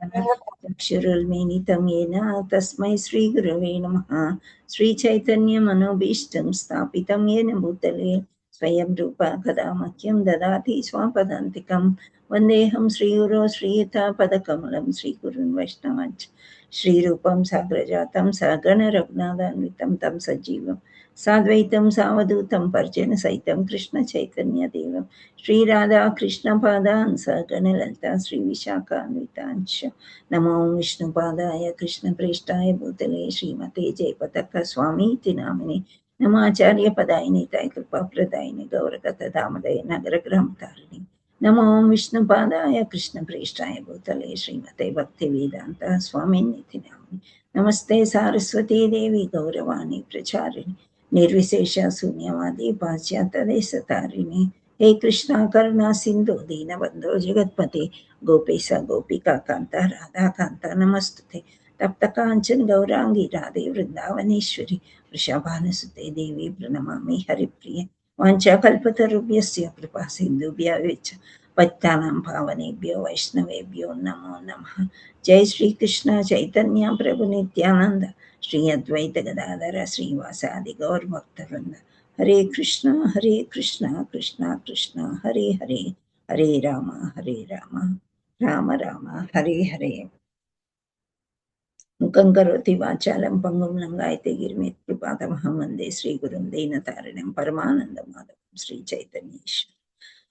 चक्षुरुन्मीलितं येन तस्मै श्रीगुरवे नमः। श्रीचैतन्यमनोभीष्टं स्थापितं येन भूतले स्वयं रूपा कदा मह्यं ददाति स्वापदान्तिकं। वन्देऽहं श्रीगुरो श्रीयुतापदकमलं श्रीगुरुन् वैष्णवांश्च श्रीरूपं साग्रजातं सगणरघुनाथान्वितं तं सजीवं साद्वैतं सावधूतं परिजनसहितं कृष्णचैतन्यदेवं श्रीराधाकृष्णपादान् सगणललिता श्रीविशाखान्वितांश्च नमो विष्णुपादाय कृष्णप्रेष्ठाय भूतले श्रीमते जयपताकस्वामीति नामिने नमाचार्यपदायिनीताय कृपाप्रदायिनि गौरगतदामदय नगरग्रहतारिणि नमो विष्णुपादाय कृष्णप्रेष्ठाय भूतले श्रीमते भक्तिवेदान्त स्वामिन्निति नामिने नमस्ते सारस्वती देवी गौरवाणी प्रचारिणि निर्विशेष शून्यवादी पाश्चात्यदेशतारिणि हे कृष्णा करुणा सिंधु दीनबंधो जगत्पते गोपेश गोपिका कांता राधा कांता नमस्तुते तप्त कांचन गौरांगी राधे वृंदावनेश्वरी वृषभानुसुते देवी प्रणमामि हरिप्रिय वाञ्छाकल्पतरुभ्यस्य कृपा सिन्धुभ्यश्च पतितानां पावनेभ्यो वैष्णवेभ्यो नमो नमः। जय श्री कृष्ण चैतन्य प्रभु नित्यानंद श्री अद्वैत गदाधर श्रीवासादि गौर भक्तवृंद हरे कृष्णा कृष्णा कृष्णा हरे हरे हरे राम राम राम हरे हरे। मुखं करोति वाचालं पंगुं लंघयते गिरिमित् कृपातमहं वन्दे श्रीगुरुं दीनतारिणं परमानन्दमाधवं श्रीचैतन्येश्वरं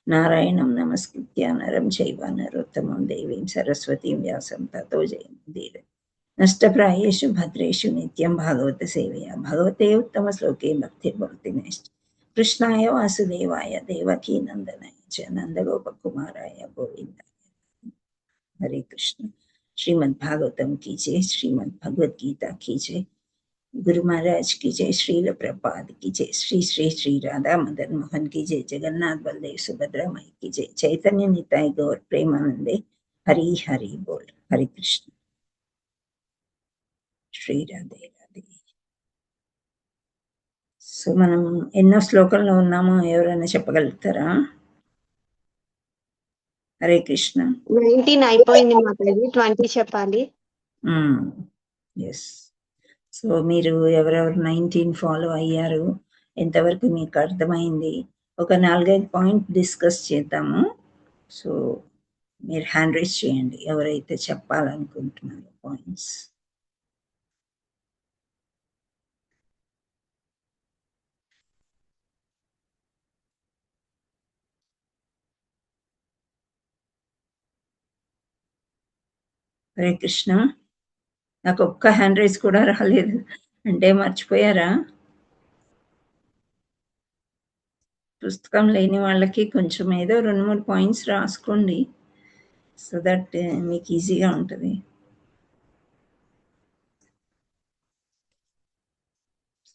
नारायणं नमस्कृत्य नरं चैव नरोत्तमं देवीं सरस्वतीं व्यासं ततो जयमुदीरये। नष्टप्रायेषु भद्रेषु नित्यं भागवत सेवया भगवते उत्तमश्लोके भक्तिर्भवति नैष्ठ कृष्णाय वासुदेवाय देवकी नंदनाय च नंदगोपकुमाराय गोविन्दाय हरे कृष्ण। श्रीमद् भागवतम की जय, श्रीमद् भगवद गीता की जय, गुरु महाराज की जय, श्रील प्रभुपाद की जय, श्री श्री श्री राधा मदन मोहन की जय, जगन्नाथ बलदेव सुभद्रा माई की जय, चैतन्य निताय गौर प्रेमानंदे हरि हरि बोल। हरे कृष्ण। శ్రీ రాధే రాధే. సో మనం ఎన్నో శ్లోకంలో ఉన్నామో ఎవరైనా చెప్పగలుగుతారా? హరే కృష్ణ. 19 అయిపోయింది మాతాజీ, 20 చెప్పాలి. ఎస్. సో మీరు ఎవరెవరు 19 ఫాలో అయ్యారు, ఎంతవరకు మీకు అర్థమైంది, ఒక 4-5 పాయింట్ డిస్కస్ చేద్దాము. సో మీరు హ్యాండ్ రైజ్ చేయండి ఎవరైతే చెప్పాలనుకుంటున్నారో పాయింట్స్. హరే కృష్ణ. నాకు ఒక్క హ్యాండ్ రైజ్ కూడా రాలేదు, అంటే మర్చిపోయారా? పుస్తకం లేని వాళ్ళకి కొంచెం ఏదో 2-3 పాయింట్స్ రాసుకోండి, సో దట్ మీకు ఈజీగా ఉంటుంది.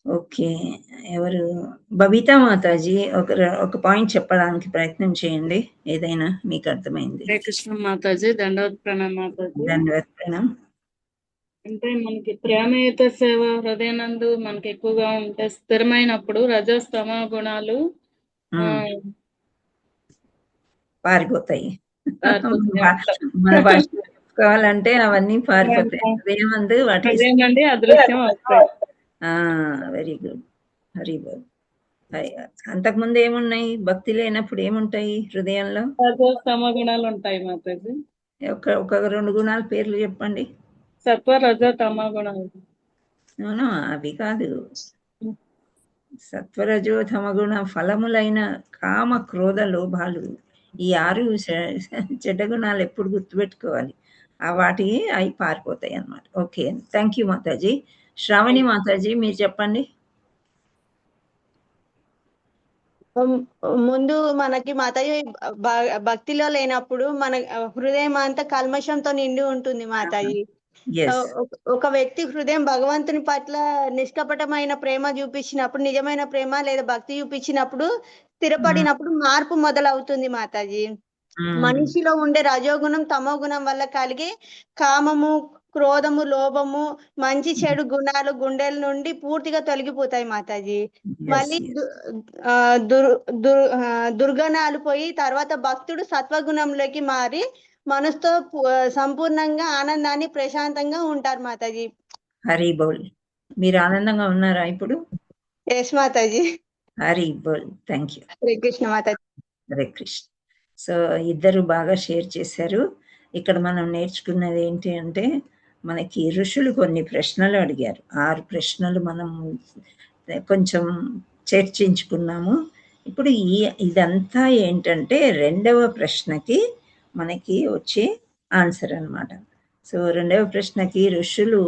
ఓకే, ఎవరు? బబితా మాతాజీ ఒక పాయింట్ చెప్పడానికి ప్రయత్నం చేయండి, ఏదైనా మీకు అర్థమైంది. హరే కృష్ణ మాతాజీ, దండవత్ ప్రణామ్ మాతాజీ. దండవత్ ప్రణామ్. అంటే మనకి ప్రేమయుత సేవ హృదయనందు మనకి ఎక్కువగా ఉంటే స్థిరమైనప్పుడు రజస్తమ గుణాలు పారిపోతాయి. మన భాష చెప్పుకోవాలంటే అవన్నీ పారిపోతాయి. హృదయమందు వాటి అదృశ్యం వస్తాయి. Very good. హరి బోల్. అంతకుముందు ఏమున్నాయి? భక్తి లేనప్పుడు ఏముంటాయి హృదయంలో? రజస్తమ గుణాలు ఉంటాయి మాతాజీ. ఒక 2 గుణాల పేర్లు చెప్పండి. సత్వ రజ తమ గుణాలు. అవి కాదు, సత్వరజో తమగుణ ఫలములైన కామ క్రోధ లోభాలు, ఈ 6 చెడ్డ గుణాలు ఎప్పుడు గుర్తుపెట్టుకోవాలి, వాటి అవి పారిపోతాయి అన్నమాట. ఓకే, థ్యాంక్ యూ మాతాజీ. శ్రావణి మాతాజీ మీరు చెప్పండి. ముందు మనకి మాతాజీ భక్తిలో లేనప్పుడు మన హృదయం అంతా కల్మషంతో నిండి ఉంటుంది మాతాజీ. ఒక వ్యక్తి హృదయం భగవంతుని పట్ల నిష్కపటమైన ప్రేమ చూపించినప్పుడు, నిజమైన ప్రేమ లేదా భక్తి చూపించినప్పుడు, స్థిరపడినప్పుడు మార్పు మొదలవుతుంది మాతాజీ. మనిషిలో ఉండే రజోగుణం తమో గుణం వల్ల కలిగే కామము, క్రోధము, లోభము, మంచి చెడు గుణాలు గుండెల నుండి పూర్తిగా తొలగిపోతాయి మాతాజీ. మళ్ళీ దుర్గణాలు పోయి తర్వాత భక్తుడు సత్వగుణంలోకి మారి మనసుతో సంపూర్ణంగా ఆనందాన్ని ప్రశాంతంగా ఉంటారు మాతాజీ. హరి బోల్. మీరు ఆనందంగా ఉన్నారా ఇప్పుడు? ఎస్ మాతాజీ. హరి బోల్. Thank you. హరే కృష్ణ మాతాజీ. హరే కృష్ణ. సో ఇద్దరు బాగా షేర్ చేశారు. ఇక్కడ మనం నేర్చుకున్నది ఏంటి అంటే, మనకి ఋషులు కొన్ని ప్రశ్నలు అడిగారు. 6 ప్రశ్నలు మనం కొంచెం చర్చించుకున్నాము. ఇప్పుడు ఇదంతా ఏంటంటే 2వ ప్రశ్నకి మనకి వచ్చే ఆన్సర్ అన్నమాట. సో 2వ ప్రశ్నకి ఋషులు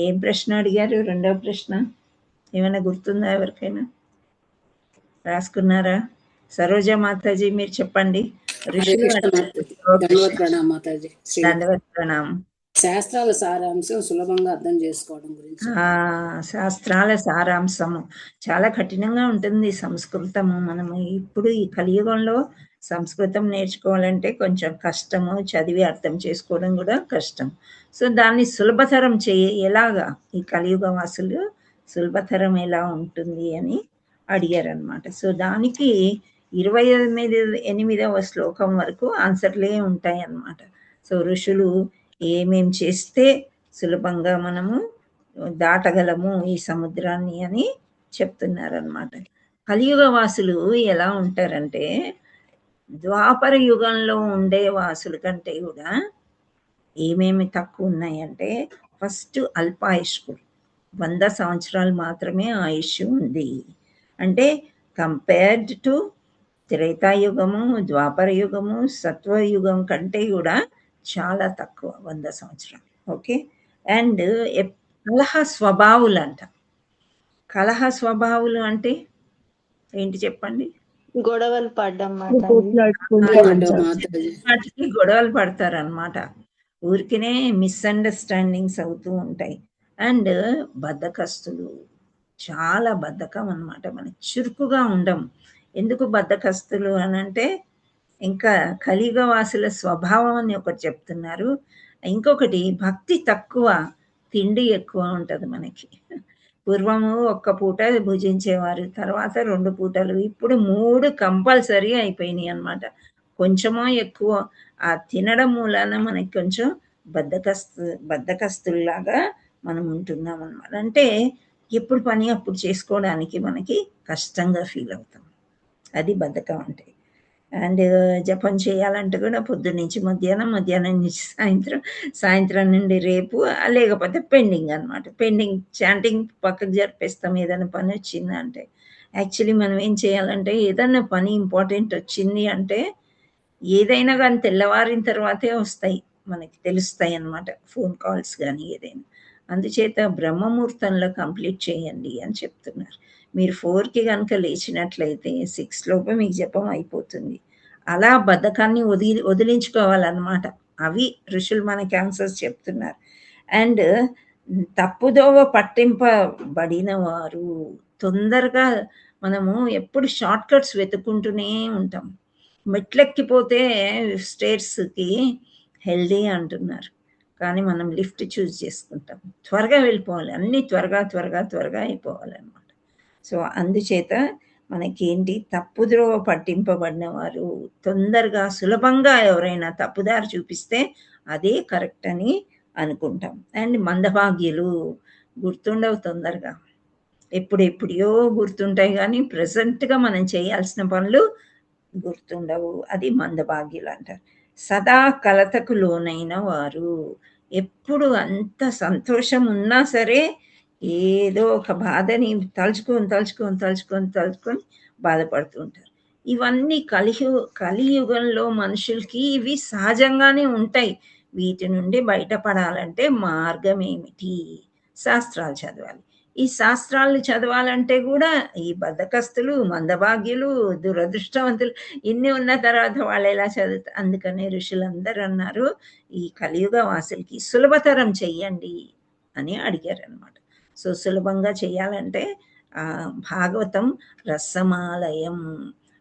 ఏం ప్రశ్న అడిగారు? 2వ ప్రశ్న ఏమైనా గుర్తుందా ఎవరికైనా? రాసుకున్నారా? సరోజ మాతాజీ మీరు చెప్పండి. ఋషులు దండవత్ ప్రణామం. శాస్త్రాల సారాంశం సులభంగా అర్థం చేసుకోవడం గురించి. శాస్త్రాల సారాంశము చాలా కఠినంగా ఉంటుంది సంస్కృతము. మనము ఇప్పుడు ఈ కలియుగంలో సంస్కృతం నేర్చుకోవాలంటే కొంచెం కష్టము, చదివి అర్థం చేసుకోవడం కూడా కష్టం. సో దాన్ని సులభతరం ఎలాగా ఈ కలియుగ వాసులు సులభతరం ఎలా ఉంటుంది అని అడిగారనమాట. సో దానికి 28వ శ్లోకం వరకు ఆన్సర్లే ఉంటాయి అన్నమాట. సో ఋషులు ఏమేం చేస్తే సులభంగా మనము దాటగలము ఈ సముద్రాన్ని అని చెప్తున్నారనమాట. కలియుగ వాసులు ఎలా ఉంటారంటే, ద్వాపర యుగంలో ఉండే వాసుల కంటే కూడా ఏమేమి తక్కువ ఉన్నాయంటే, ఫస్ట్ అల్పాయుష్కులు, 100 సంవత్సరాలు మాత్రమే ఆయుష్ ఉంది. అంటే కంపేర్డ్ టు త్రేతాయుగము, ద్వాపర యుగము, సత్వయుగం కంటే కూడా చాలా తక్కువ 100 సంవత్సరాలు. ఓకే. అండ్ కలహ స్వభావులు అంట. కలహ స్వభావులు అంటే ఏంటి చెప్పండి? గొడవలు పడ్డం, వాటికి గొడవలు పడతారనమాట. ఊరికినే మిస్అండర్స్టాండింగ్స్ అవుతూ ఉంటాయి. అండ్ బద్ధకస్తులు, చాలా బద్ధకం అనమాట. మనకి చురుకుగా ఉండం. ఎందుకు బద్ధకస్తులు అని అంటే, ఇంకా కలియుగ వాసుల స్వభావం అని ఒకటి చెప్తున్నారు. ఇంకొకటి భక్తి తక్కువ, తిండి ఎక్కువ ఉంటుంది మనకి. పూర్వము ఒక్క పూట భుజించేవారు, తర్వాత 2 పూటలు, ఇప్పుడు 3 కంపల్సరీ అయిపోయినాయి అనమాట. కొంచెమో ఎక్కువ ఆ తినడం మూలాన మనకి కొంచెం బద్ధకస్తుల్లాగా మనం ఉంటున్నాం అనమాట. అంటే ఎప్పుడు పని అప్పుడు చేసుకోవడానికి మనకి కష్టంగా ఫీల్ అవుతాం. అది బద్ధకం అంటే. అండ్ జపం చేయాలంటే కూడా పొద్దున్నుంచి మధ్యాహ్నం, మధ్యాహ్నం నుంచి సాయంత్రం, సాయంత్రం నుండి రేపు, లేకపోతే పెండింగ్ అనమాట. పెండింగ్ చాంటింగ్ పక్కకు జరిపేస్తాం ఏదైనా పని వచ్చిందంటే. యాక్చువల్లీ మనం ఏం చేయాలంటే, ఏదైనా పని ఇంపార్టెంట్ వచ్చింది అంటే ఏదైనా కానీ తెల్లవారిన తర్వాతే వస్తాయి, మనకి తెలుస్తాయి అన్నమాట, ఫోన్ కాల్స్ కానీ ఏదైనా. అందుచేత బ్రహ్మముహూర్తంలో కంప్లీట్ చేయండి అని చెప్తున్నారు. మీరు 4కి కనుక లేచినట్లయితే 6 లోపు మీకు జపం అయిపోతుంది. అలా బద్ధకాన్ని వదిలించుకోవాలన్నమాట. అవి ఋషులు మనకి ఆన్సర్స్ చెప్తున్నారు. అండ్ తప్పుదోవ పట్టింపబడిన వారు, తొందరగా మనము ఎప్పుడు షార్ట్ కట్స్ వెతుక్కుంటూనే ఉంటాం. మెట్లెక్కిపోతే స్టేర్స్కి హెల్దీ అంటున్నారు, కానీ మనం లిఫ్ట్ చూస్ చేసుకుంటాం. త్వరగా వెళ్ళిపోవాలి, అన్నీ త్వరగా త్వరగా త్వరగా అయిపోవాలన్నమాట. సో అందుచేత మనకేంటి, తప్పుద్రోవ పట్టింపబడిన వారు, తొందరగా సులభంగా ఎవరైనా తప్పుదారి చూపిస్తే అదే కరెక్ట్ అని అనుకుంటాం. అండ్ మందభాగ్యులు, గుర్తుండవు తొందరగా, ఎప్పుడెప్పుడో గుర్తుంటాయి కానీ ప్రజెంట్గా మనం చేయాల్సిన పనులు గుర్తుండవు. అది మందభాగ్యులు అంటారు. సదా కలతకు లోనైన వారు, ఎప్పుడు అంత సంతోషం ఉన్నా సరే ఏదో ఒక బాధని తలుచుకొని బాధపడుతూ ఉంటారు. ఇవన్నీ కలియుగంలో మనుషులకి ఇవి సహజంగానే ఉంటాయి. వీటి నుండి బయటపడాలంటే మార్గం ఏమిటి? శాస్త్రాలు చదవాలి. ఈ శాస్త్రాలు చదవాలంటే కూడా ఈ బద్ధకస్తులు, మందభాగ్యులు, దురదృష్టవంతులు ఇన్ని ఉన్న తర్వాత వాళ్ళు ఎలా చదువుతారు? అందుకనే ఋషులందరూ అన్నారు, ఈ కలియుగ వాసులకి సులభతరం చెయ్యండి అని అడిగారు అనమాట. సో సులభంగా చేయాలంటే భాగవతం రసమాలయం,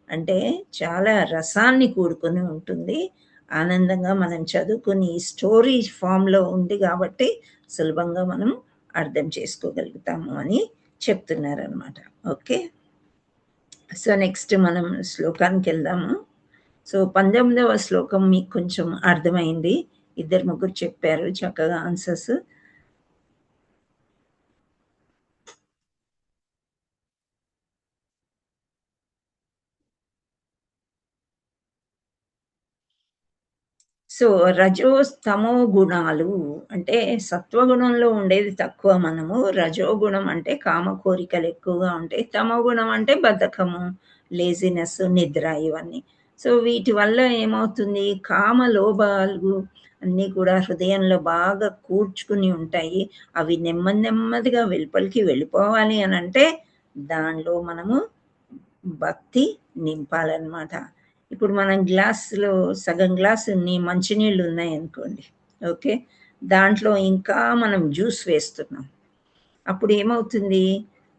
అంటే చాలా రసాన్ని కూడుకొని ఉంటుంది. ఆనందంగా మనం చదువుకుని స్టోరీ ఫామ్లో ఉంది కాబట్టి సులభంగా మనం అర్థం చేసుకోగలుగుతాము అని చెప్తున్నారనమాట. ఓకే. సో నెక్స్ట్ మనం శ్లోకానికి వెళ్దాము. సో 19వ శ్లోకం మీకు కొంచెం అర్థమైంది. 2-3 చెప్పారు చక్కగా ఆన్సర్స్. సో రజో తమో గుణాలు అంటే సత్వగుణంలో ఉండేది తక్కువ మనము. రజోగుణం అంటే కామ కోరికలు ఎక్కువగా ఉంటాయి. తమో గుణం అంటే బద్ధకము, లేజినెస్, నిద్ర ఇవన్నీ. సో వీటి వల్ల ఏమవుతుంది, కామ లోభాలు అన్నీ కూడా హృదయంలో బాగా కూర్చుకుని ఉంటాయి. అవి నెమ్మది నెమ్మదిగా వెలుపలికి వెళ్ళిపోవాలి అని అంటే దానిలో మనము భక్తి నింపాలన్నమాట. ఇప్పుడు మనం గ్లాసులో సగం గ్లాసు మంచినీళ్ళు ఉన్నాయనుకోండి, ఓకే, దాంట్లో ఇంకా మనం జ్యూస్ వేస్తున్నాం. అప్పుడు ఏమవుతుంది,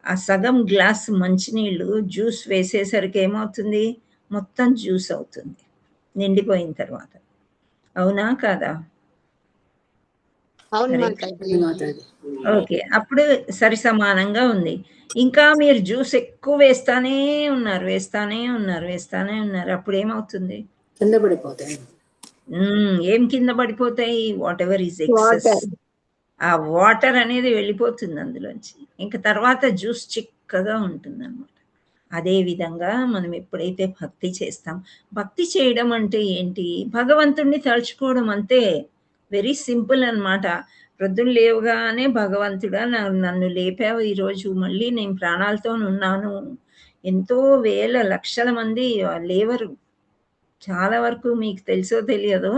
ఆ సగం గ్లాసు మంచినీళ్ళు జ్యూస్ వేసేసరికి ఏమవుతుంది, మొత్తం జ్యూస్ అవుతుంది నిండిపోయిన తర్వాత. అవునా కాదా? అవును హరే మాతాజీ. మాతాజీ. ఓకే, అప్పుడు సరి సమానంగా ఉంది. ఇంకా మీరు జ్యూస్ ఎక్కువ వేస్తానే ఉన్నారు. అప్పుడు ఏమవుతుంది, కింద పడిపోతాయి. ఏం కింద పడిపోతాయి, what ever is excess, water. ఆ వాటర్ అనేది వెళ్ళిపోతుంది అందులోంచి. ఇంకా తర్వాత జ్యూస్ చిక్కగా ఉంటుంది అనమాట. అదే విధంగా మనం ఎప్పుడైతే భక్తి చేస్తాం, భక్తి చేయడం అంటే ఏంటి, భగవంతుణ్ణి తలుచుకోవడం అంతే. వెరీ సింపుల్ అన్నమాట. ప్రొద్దున లేవగానే భగవంతుడా నన్ను లేపావు ఈరోజు, మళ్ళీ నేను ప్రాణాలతో ఉన్నాను. ఎంతో వేల లక్షల మంది లేవరు. చాలా వరకు మీకు తెలుసో తెలియదో,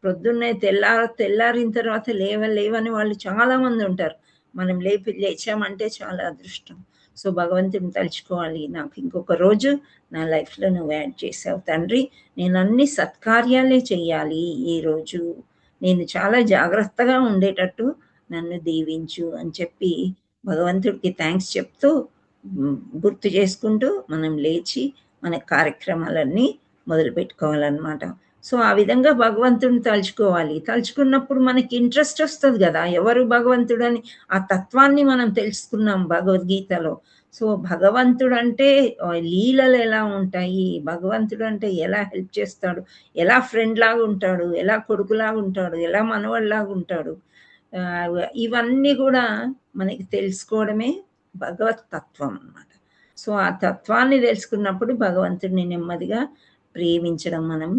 ప్రొద్దున్నే తెల్లారిన తర్వాత లేవని వాళ్ళు చాలా మంది ఉంటారు. మనం లేచామంటే చాలా అదృష్టం. సో భగవంతుని తలుచుకోవాలి, నాకు ఇంకొక రోజు నా లైఫ్లో నువ్వు యాడ్ చేసావు తండ్రి, నేను అన్ని సత్కార్యాలే చెయ్యాలి ఈరోజు, నేను చాలా జాగ్రత్తగా ఉండేటట్టు నన్ను దీవించు అని చెప్పి భగవంతుడికి థ్యాంక్స్ చెప్తూ గుర్తు చేసుకుంటూ మనం లేచి మన కార్యక్రమాలన్నీ మొదలు పెట్టుకోవాలన్నమాట. సో ఆ విధంగా భగవంతుడిని తలుచుకోవాలి. తలుచుకున్నప్పుడు మనకి ఇంట్రెస్ట్ వస్తుంది కదా, ఎవరు భగవంతుడని, ఆ తత్వాన్ని మనం తెలుసుకున్నాం భగవద్గీతలో. సో భగవంతుడు అంటే లీలలు ఎలా ఉంటాయి, భగవంతుడు అంటే ఎలా హెల్ప్ చేస్తాడు, ఎలా ఫ్రెండ్ లాగా ఉంటాడు, ఎలా కొడుకులాగా ఉంటాడు, ఎలా మనవడిలాగా ఉంటాడు, ఇవన్నీ కూడా మనకి తెలుసుకోవడమే భగవత్ తత్వం అన్నమాట. సో ఆ తత్వాన్ని తెలుసుకున్నప్పుడు భగవంతుడిని నెమ్మదిగా ప్రేమించడం మనం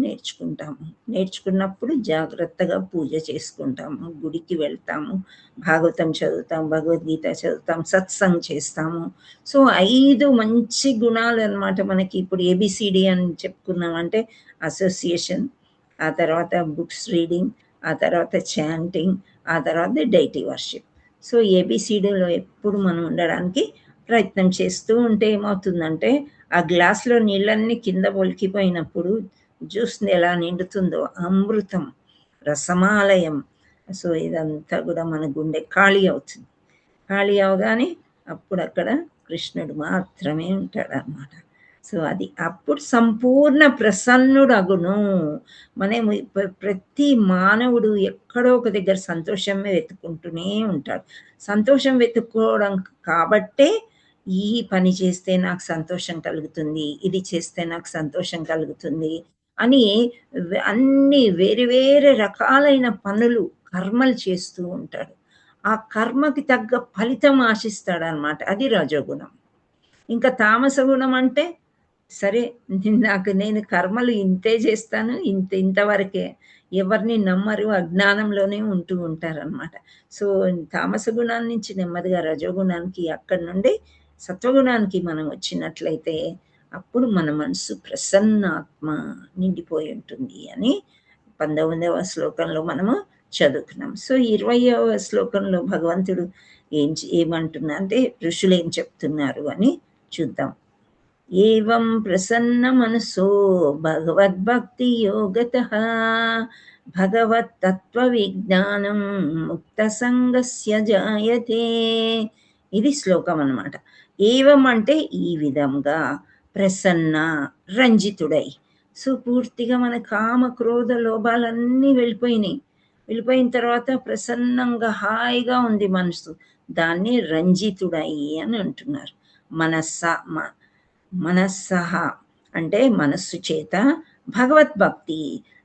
నేర్చుకున్నప్పుడు జాగ్రత్తగా పూజ చేసుకుంటాము, గుడికి వెళ్తాము, భాగవతం చదువుతాం, భగవద్గీత చదువుతాం, సత్సంగ్ చేస్తాము. సో 5 మంచి గుణాలు అన్నమాట మనకి. ఇప్పుడు ఏబిసిడి అని చెప్పుకున్నాం అంటే అసోసియేషన్, ఆ తర్వాత బుక్స్ రీడింగ్, ఆ తర్వాత చాంటింగ్, ఆ తర్వాత డైటీ వర్షిప్. సో ఏబిసిడిలో ఎప్పుడు మనం ఉండడానికి ప్రయత్నం చేస్తూ ఉంటే ఏమవుతుందంటే, ఆ గ్లాసులో నీళ్ళన్నీ కింద ఒలికిపోయినప్పుడు జ్యూస్ ఎలా నిండుతుందో, అమృతం, రసమాలయం. సో ఇదంతా కూడా మన గుండె ఖాళీ అవుతుంది. ఖాళీ అవగానే అప్పుడు అక్కడ కృష్ణుడు మాత్రమే ఉంటాడు అన్నమాట. సో అది అప్పుడు సంపూర్ణ ప్రసన్నుడు అగును. మనం ప్రతి మానవుడు ఎక్కడో ఒక దగ్గర సంతోషమే వెతుక్కుంటూనే ఉంటాడు. సంతోషం వెతుక్కోవడం కాబట్టే ఈ పని చేస్తే నాకు సంతోషం కలుగుతుంది, ఇది చేస్తే నాకు సంతోషం కలుగుతుంది అని అన్ని వేరే వేరే రకాలైన పనులు, కర్మలు చేస్తూ ఉంటాడు. ఆ కర్మకి తగ్గ ఫలితం ఆశిస్తాడనమాట. అది రజోగుణం. ఇంకా తామస గుణం అంటే, సరే నేను కర్మలు ఇంతే చేస్తాను, ఇంతవరకే, ఎవరిని నమ్మరు, అజ్ఞానంలోనే ఉంటూ ఉంటారనమాట. సో తామస గుణాన్ని నుంచి నెమ్మదిగా రజోగుణానికి, అక్కడి నుండి సత్వగుణానికి మనం వచ్చినట్లయితే అప్పుడు మన మనసు ప్రసన్నాత్మ నిండిపోయి ఉంటుంది అని 19వ శ్లోకంలో మనము చదువుకున్నాం. సో 20వ శ్లోకంలో భగవంతుడు ఏమంటున్నా అంటే ఋషులు ఏం చెప్తున్నారు అని చూద్దాం. ఏవం ప్రసన్న మనసో భగవద్భక్తి యోగతః భగవత్ తత్వ విజ్ఞానం ముక్త సంగస్య జాయతే. ఇది శ్లోకం అన్నమాట. ఏవం అంటే ఈ విధంగా, ప్రసన్న రంజితుడై. సో పూర్తిగా మన కామ క్రోధ లోభాలన్నీ వెళ్ళిపోయిన తర్వాత ప్రసన్నంగా హాయిగా ఉంది మనసు, దాన్ని రంజితుడై అని అంటున్నారు. మనస్సహ అంటే మనస్సు చేత భగవద్భక్తి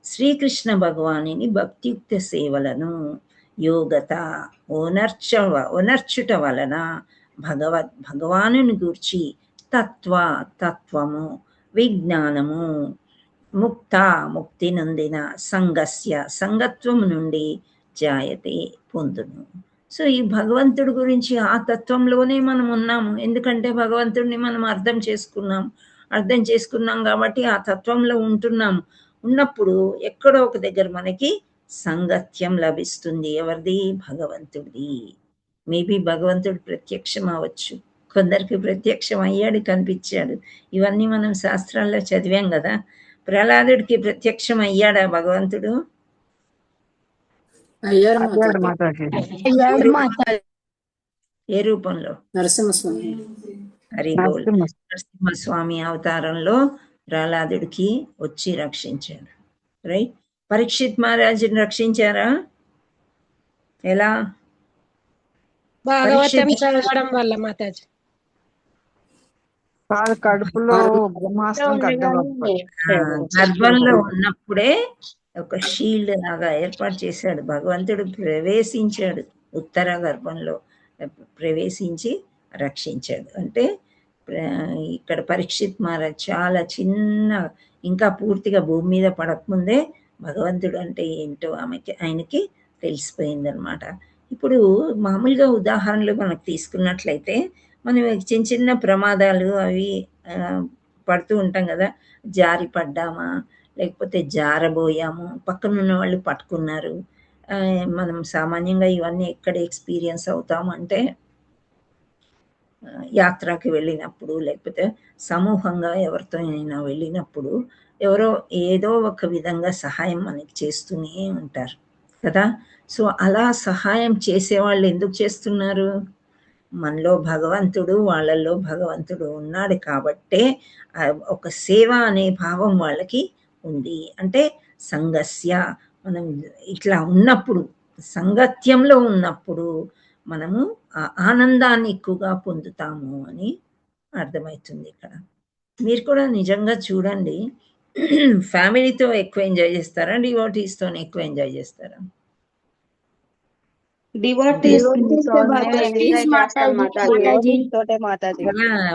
శ్రీకృష్ణ భగవానుని భక్తియుక్త సేవలను యోగత ఓనర్చుట వలన భగవానుని గూర్చి తత్వము విజ్ఞానము ముక్తి నొందిన సంగత్వము నుండి జాయతే పొందును. సో ఈ భగవంతుడి గురించి ఆ తత్వంలోనే మనం ఉన్నాము. ఎందుకంటే భగవంతుడిని మనం అర్థం చేసుకున్నాం కాబట్టి ఆ తత్వంలో ఉన్నప్పుడు ఎక్కడో ఒక దగ్గర మనకి సంగత్యం లభిస్తుంది. ఎవరిది? భగవంతుడిది. మేబీ భగవంతుడు ప్రత్యక్షం అవ్వచ్చు, కొందరికి ప్రత్యక్షం అయ్యాడు, కనిపించాడు. ఇవన్నీ మనం శాస్త్రాల్లో చదివాం కదా. ప్రహ్లాదుడికి ప్రత్యక్షం అయ్యాడా భగవంతుడు? ఏ రూపంలో? నరసింహస్వామి. నరసింహస్వామి అవతారంలో ప్రహ్లాదుడికి వచ్చి రక్షించాడు. రైట్. పరీక్షిత్ మహారాజుని రక్షించారా? ఎలా? భాగవతం చదవడం వల్ల మాతాజీ. కడుపులో గర్భంలో ఉన్నప్పుడే ఒక షీల్డ్ లాగా ఏర్పాటు చేశాడు భగవంతుడు. ప్రవేశించాడు, ఉత్తర గర్భంలో ప్రవేశించి రక్షించాడు. అంటే ఇక్కడ పరీక్షిత్ మహారాజ్ చాలా చిన్న, ఇంకా పూర్తిగా భూమి మీద పడకముందే భగవంతుడు అంటే ఏంటో ఆయనకి తెలిసిపోయిందనమాట. ఇప్పుడు మామూలుగా ఉదాహరణలు మనకు తీసుకున్నట్లయితే మనం చిన్న ప్రమాదాలు అవి పడుతూ ఉంటాం కదా. జారి పడ్డామా, లేకపోతే జారబోయాము, పక్కనున్న వాళ్ళు పట్టుకున్నారు. మనం సామాన్యంగా ఇవన్నీ ఎక్కడ ఎక్స్పీరియన్స్ అవుతాము అంటే యాత్రకి వెళ్ళినప్పుడు, లేకపోతే సమూహంగా ఎవరితో అయినా వెళ్ళినప్పుడు ఎవరో ఏదో ఒక విధంగా సహాయం మనకి చేస్తూనే ఉంటారు కదా. సో అలా సహాయం చేసేవాళ్ళు ఎందుకు చేస్తున్నారు? మనలో భగవంతుడు, వాళ్ళల్లో భగవంతుడు ఉన్నాడు కాబట్టే ఒక సేవ అనే భావం వాళ్ళకి ఉంది. అంటే సంగస్య, మనం ఇట్లా ఉన్నప్పుడు, సంగత్యంలో ఉన్నప్పుడు మనము ఆ ఆనందాన్ని ఎక్కువగా పొందుతాము అని అర్థమవుతుంది ఇక్కడ. మీరు కూడా నిజంగా చూడండి, ఫ్యామిలీతో ఎక్కువ ఎంజాయ్ చేస్తారా, డివోటీస్తో ఎక్కువ ఎంజాయ్ చేస్తారా?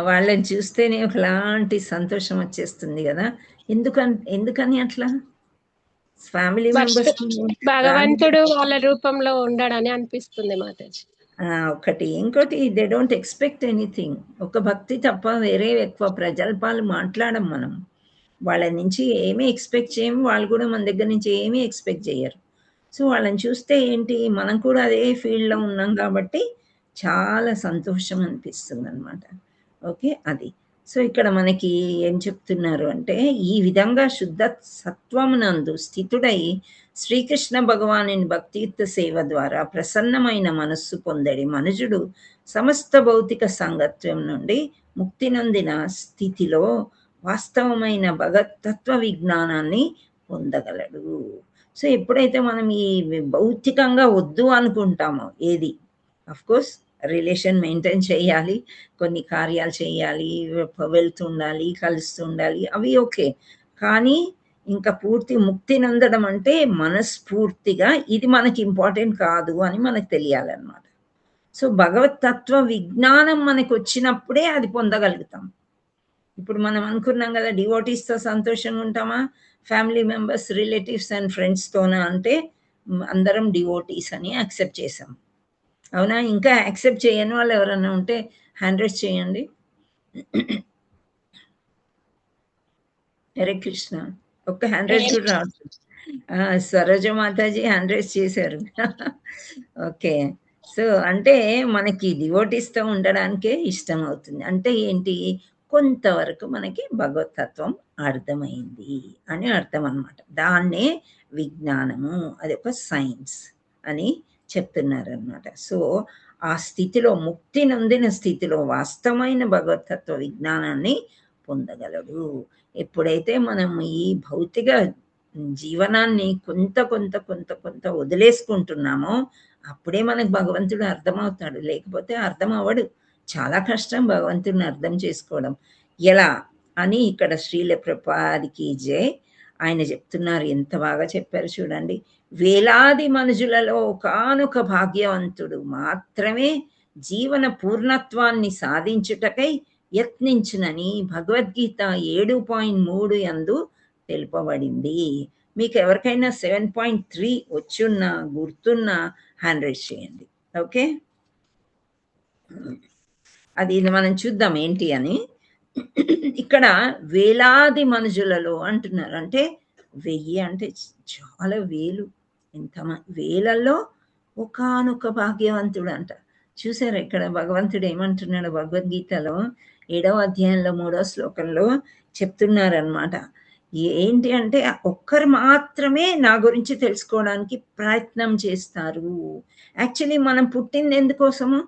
వాళ్ళని చూస్తేనే ఒకలాంటి సంతోషం వచ్చేస్తుంది కదా. ఎందుకని అట్లా? ఫ్యామిలీ మెంబర్స్ భగవంతుడు వాళ్ళ రూపంలో ఉండడని అనిపిస్తుంది మాతాజీ. ఒకటి. ఇంకోటి, దే డోంట్ ఎక్స్పెక్ట్ ఎనీథింగ్. ఒక భక్తి తప్ప వేరే ఎక్కువ ప్రజల్పాలు మాట్లాడం మనం. వాళ్ళ నుంచి ఏమీ ఎక్స్పెక్ట్ చేయము, వాళ్ళు కూడా మన దగ్గర నుంచి ఏమీ ఎక్స్పెక్ట్ చేయరు. సో వాళ్ళని చూస్తే ఏంటి, మనం కూడా అదే ఫీల్డ్లో ఉన్నాం కాబట్టి చాలా సంతోషం అనిపిస్తుంది అనమాట. ఓకే, అది. సో ఇక్కడ మనకి ఏం చెప్తున్నారు అంటే, ఈ విధంగా శుద్ధ సత్వమునందు స్థితుడై శ్రీకృష్ణ భగవానుని భక్తియుక్త సేవ ద్వారా ప్రసన్నమైన మనస్సు పొందడి మనుజుడు సమస్త భౌతిక సంగత్వం నుండి ముక్తి నొందిన స్థితిలో వాస్తవమైన భగవతత్వ విజ్ఞానాన్ని పొందగలడు. సో ఎప్పుడైతే మనం ఈ భౌతికంగా వద్దు అనుకుంటామో, ఏది అఫ్కోర్స్ రిలేషన్ మెయింటైన్ చేయాలి, కొన్ని కార్యాలు చేయాలి, వెళ్తుండాలి, కలుస్తుండాలి, అవి ఓకే. కానీ ఇంకా పూర్తి ముక్తి నందడం అంటే మనస్ఫూర్తిగా ఇది మనకి ఇంపార్టెంట్ కాదు అని మనకు తెలియాలన్నమాట. సో భగవతత్వ విజ్ఞానం మనకు వచ్చినప్పుడే అది పొందగలుగుతాం. ఇప్పుడు మనం అనుకున్నాం కదా, డివోటీస్తో సంతోషంగా ఉంటామా, ఫ్యామిలీ మెంబర్స్, రిలేటివ్స్ అండ్ ఫ్రెండ్స్తోనా అంటే అందరం డివోటీస్ అని యాక్సెప్ట్ చేసాం, అవునా? ఇంకా యాక్సెప్ట్ చేయని వాళ్ళు ఎవరైనా ఉంటే హ్యాండ్ రైజ్ చేయండి. హరే కృష్ణ. ఒక్క హ్యాండ్ రైజ్ కూడా రావచ్చు. సరోజ మాతాజీ హ్యాండ్ రైజ్ చేశారు. ఓకే. సో అంటే మనకి డివోటీస్తో ఉండడానికే ఇష్టం అవుతుంది. అంటే ఏంటి, కొంతవరకు మనకి భగవతత్వం అర్థమైంది అని అర్థం అన్నమాట. దాన్నే విజ్ఞానము, అది ఒక సైన్స్ అని చెప్తున్నారనమాట. సో ఆ స్థితిలో, ముక్తి నొందిన స్థితిలో వాస్తవమైన భగవతత్వ విజ్ఞానాన్ని పొందగలడు. ఎప్పుడైతే మనం ఈ భౌతిక జీవనాన్ని కొంత కొంత కొంత కొంత వదిలేసుకుంటున్నామో అప్పుడే మనకు భగవంతుడు అర్థమవుతాడు, లేకపోతే అర్థం అవ్వడు. చాలా కష్టం భగవంతుడిని అర్థం చేసుకోవడం. ఎలా అని ఇక్కడ శ్రీల ప్రభుపాదికి జై. ఆయన చెప్తున్నారు, ఎంత బాగా చెప్పారు చూడండి. వేలాది మనుషులలో ఒకానొక భాగ్యవంతుడు మాత్రమే జీవన పూర్ణత్వాన్ని సాధించుటకై యత్నించునని భగవద్గీత 7.3 యందు తెలుపబడింది. మీకు ఎవరికైనా 7.3 వచ్చున్నా గుర్తున్నా హ్యాండ్ రైజ్ చేయండి. ఓకే, అది మనం చూద్దాం ఏంటి అని. ఇక్కడ వేలాది మనుషులలో అంటున్నారు, అంటే 1000 అంటే చాలా వేలు, ఎంత వేలల్లో ఒకానొక భాగ్యవంతుడు అంట. చూసారా ఇక్కడ భగవంతుడు ఏమంటున్నాడు భగవద్గీతలో 7వ అధ్యాయంలో 3వ శ్లోకంలో చెప్తున్నారనమాట. ఏంటి అంటే ఒక్కరు మాత్రమే నా గురించి తెలుసుకోవడానికి ప్రయత్నం చేస్తారు. యాక్చువల్లీ మనం పుట్టింది ఎందుకోసము?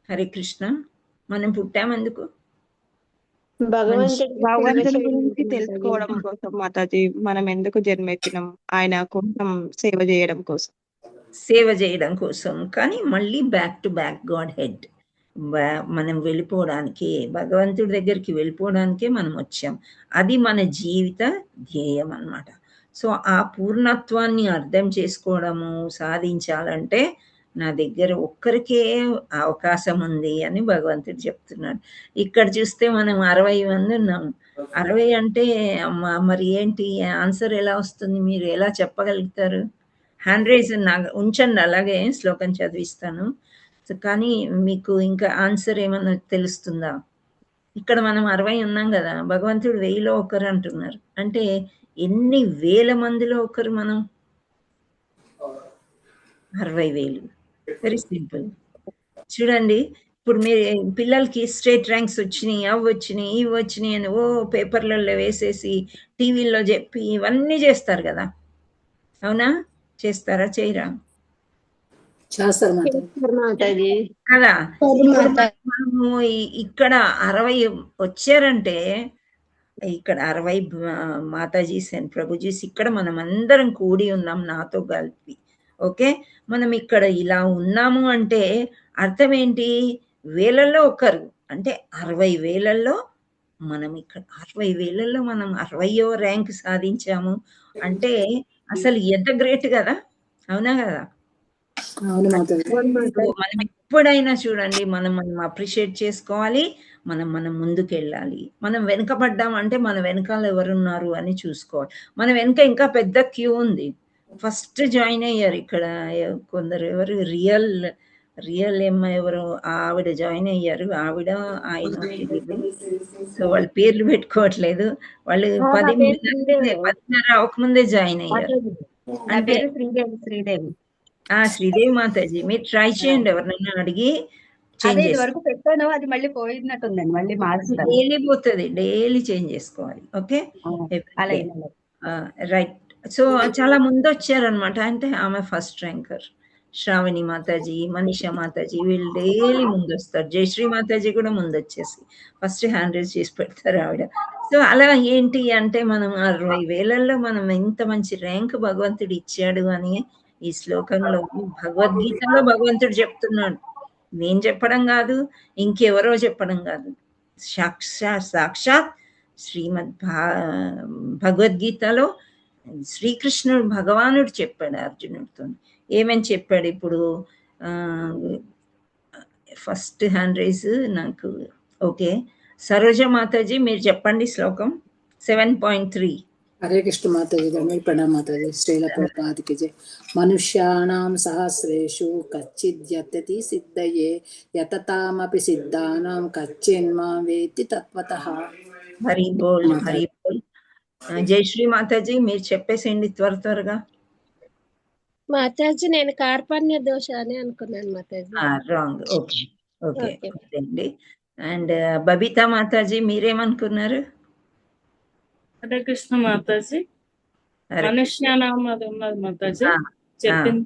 హరే కృష్ణ, మనం పుట్టామెందుకు? భగవంతుడి గురించి తెలుసుకోవడం కోసం మాతాజీ మనం ఎందుకు జన్మెత్తినాం? ఆయన కోసం సేవ చేయడం కోసం. సేవ చేయడం కోసం. కానీ మళ్ళీ back to back God head మనం వెళ్ళిపోవడానికి, భగవంతుడి దగ్గరికి వెళ్ళిపోవడానికే మనం వచ్చాం. అది మన జీవిత ధ్యేయం అన్నమాట. సో ఆ పూర్ణత్వాన్ని అర్థం చేసుకోవడము, సాధించాలంటే నా దగ్గర ఒక్కరికే అవకాశం ఉంది అని భగవంతుడు చెప్తున్నాడు. ఇక్కడ చూస్తే మనం 60 మంది ఉన్నాము. 60 అంటే మరి ఏంటి ఆన్సర్ ఎలా వస్తుంది? మీరు ఎలా చెప్పగలుగుతారు? హ్యాండ్ రైజ్ ఉంచండి, అలాగే శ్లోకం చదివిస్తాను. కానీ మీకు ఇంకా ఆన్సర్ ఏమన్నా తెలుస్తుందా? ఇక్కడ మనం 60 ఉన్నాం కదా, భగవంతుడు 1000లో ఒకరు అంటున్నారు. అంటే ఎన్ని వేల మందిలో ఒకరు మనం? 60,000. Very simple. చూడండి, ఇప్పుడు మీ పిల్లలకి స్టేట్ ర్యాంక్స్ వచ్చినాయి, అవి వచ్చినాయి, ఇవి వచ్చినాయి అని పేపర్లలో వేసేసి టీవీల్లో చెప్పి ఇవన్నీ చేస్తారు కదా, అవునా? చేస్తారా, చేయరా? కదా. మనము ఇక్కడ 60 వచ్చారంటే, ఇక్కడ 60 మాతాజీస్ అండ్ ప్రభుజీస్ ఇక్కడ మనం అందరం కూడి ఉన్నాం నాతో కలిపి. ఓకే, మనం ఇక్కడ ఇలా ఉన్నాము అంటే అర్థం ఏంటి? వేలల్లో ఒకరు అంటే 60,000ల్లో మనం ఇక్కడ 60,000ల్లో మనం 60వ ర్యాంక్ సాధించాము అంటే అసలు ఎంత గ్రేట్ కదా, అవునా కదా? మనం ఎప్పుడైనా చూడండి, మనం అప్రిషియేట్ చేసుకోవాలి, మనం ముందుకు వెళ్ళాలి. మనం వెనుకబడ్డామంటే మన వెనకాల ఎవరున్నారు అని చూసుకోవాలి. మన వెనుక ఇంకా పెద్ద క్యూ ఉంది. ఫస్ట్ జాయిన్ అయ్యారు ఇక్కడ కొందరు, ఎవరు రియల్ ఎవరు ఆవిడ జాయిన్ అయ్యారు. ఆవిడ ఆయన సో వాళ్ళ పేర్లు పెట్టుకోవట్లేదు. వాళ్ళు 10:30 అవ్వకముందే జాయిన్ అయ్యారు. అంటే శ్రీదేవి మాతాజీ, మీరు ట్రై చేయండి, ఎవరినైనా అడిగి పెట్టాను, అది మళ్ళీ పోయినట్టుందండి, మళ్ళీ డైలీ పోతుంది, డైలీ చేంజ్ చేసుకోవాలి. Okay, right. సో చాలా ముందు వచ్చారనమాట. అంటే ఆమె ఫస్ట్ ర్యాంకర్. శ్రావణి మాతాజీ, మనీషా మాతాజీ వీళ్ళు డైలీ ముందు వస్తారు. జయశ్రీ మాతాజీ కూడా ముందు వచ్చేసి ఫస్ట్ హ్యాండ్ రైజ్ చేసి పెడతారు ఆవిడ. సో అలా ఏంటి అంటే మనం 60,000ల్లో మనం ఎంత మంచి ర్యాంక్ భగవంతుడు ఇచ్చాడు అని ఈ శ్లోకంలో భగవద్గీతలో భగవంతుడు చెప్తున్నాడు. నేను చెప్పడం కాదు, ఇంకెవరో చెప్పడం కాదు, సాక్షాత్ శ్రీమద్ భగవద్గీతలో శ్రీకృష్ణుడు భగవానుడు చెప్పాడు అర్జునుడితో. ఏమని చెప్పాడు? ఇప్పుడు ఫస్ట్ హ్యాండ్ రైజ్ నాకు. ఓకే, సరోజ మాతాజీ మీరు చెప్పండి శ్లోకం 7.3. హరే కృష్ణ మాతాజీ, ధర్మ ప్రణామ మాతాజీ. శ్రీల ప్రభుపాదికి జై. మనుష్యాణం సహస్రేషు కచ్చిద్యతతి సిద్ధయే యతతామపి సిద్ధానాం కచ్చిన్మాం వేత్తి తత్వతః. హరి బోల్, హరి బోల్. జయశ్రీ మాతాజీ మీరు చెప్పేసేయండి త్వరగా. మాతాజీ నేను కార్పణ్య దోష అని అనుకున్నాను మాతాజీ. రాంగ్. ఓకే ఓకే అండి. అండ్ బబితా మాతాజీ మీరేమనుకున్నారు? హరే కృష్ణ మాతాజీ, మనుష్యానాం అది ఉన్నది మాతాజీ చెప్పింది.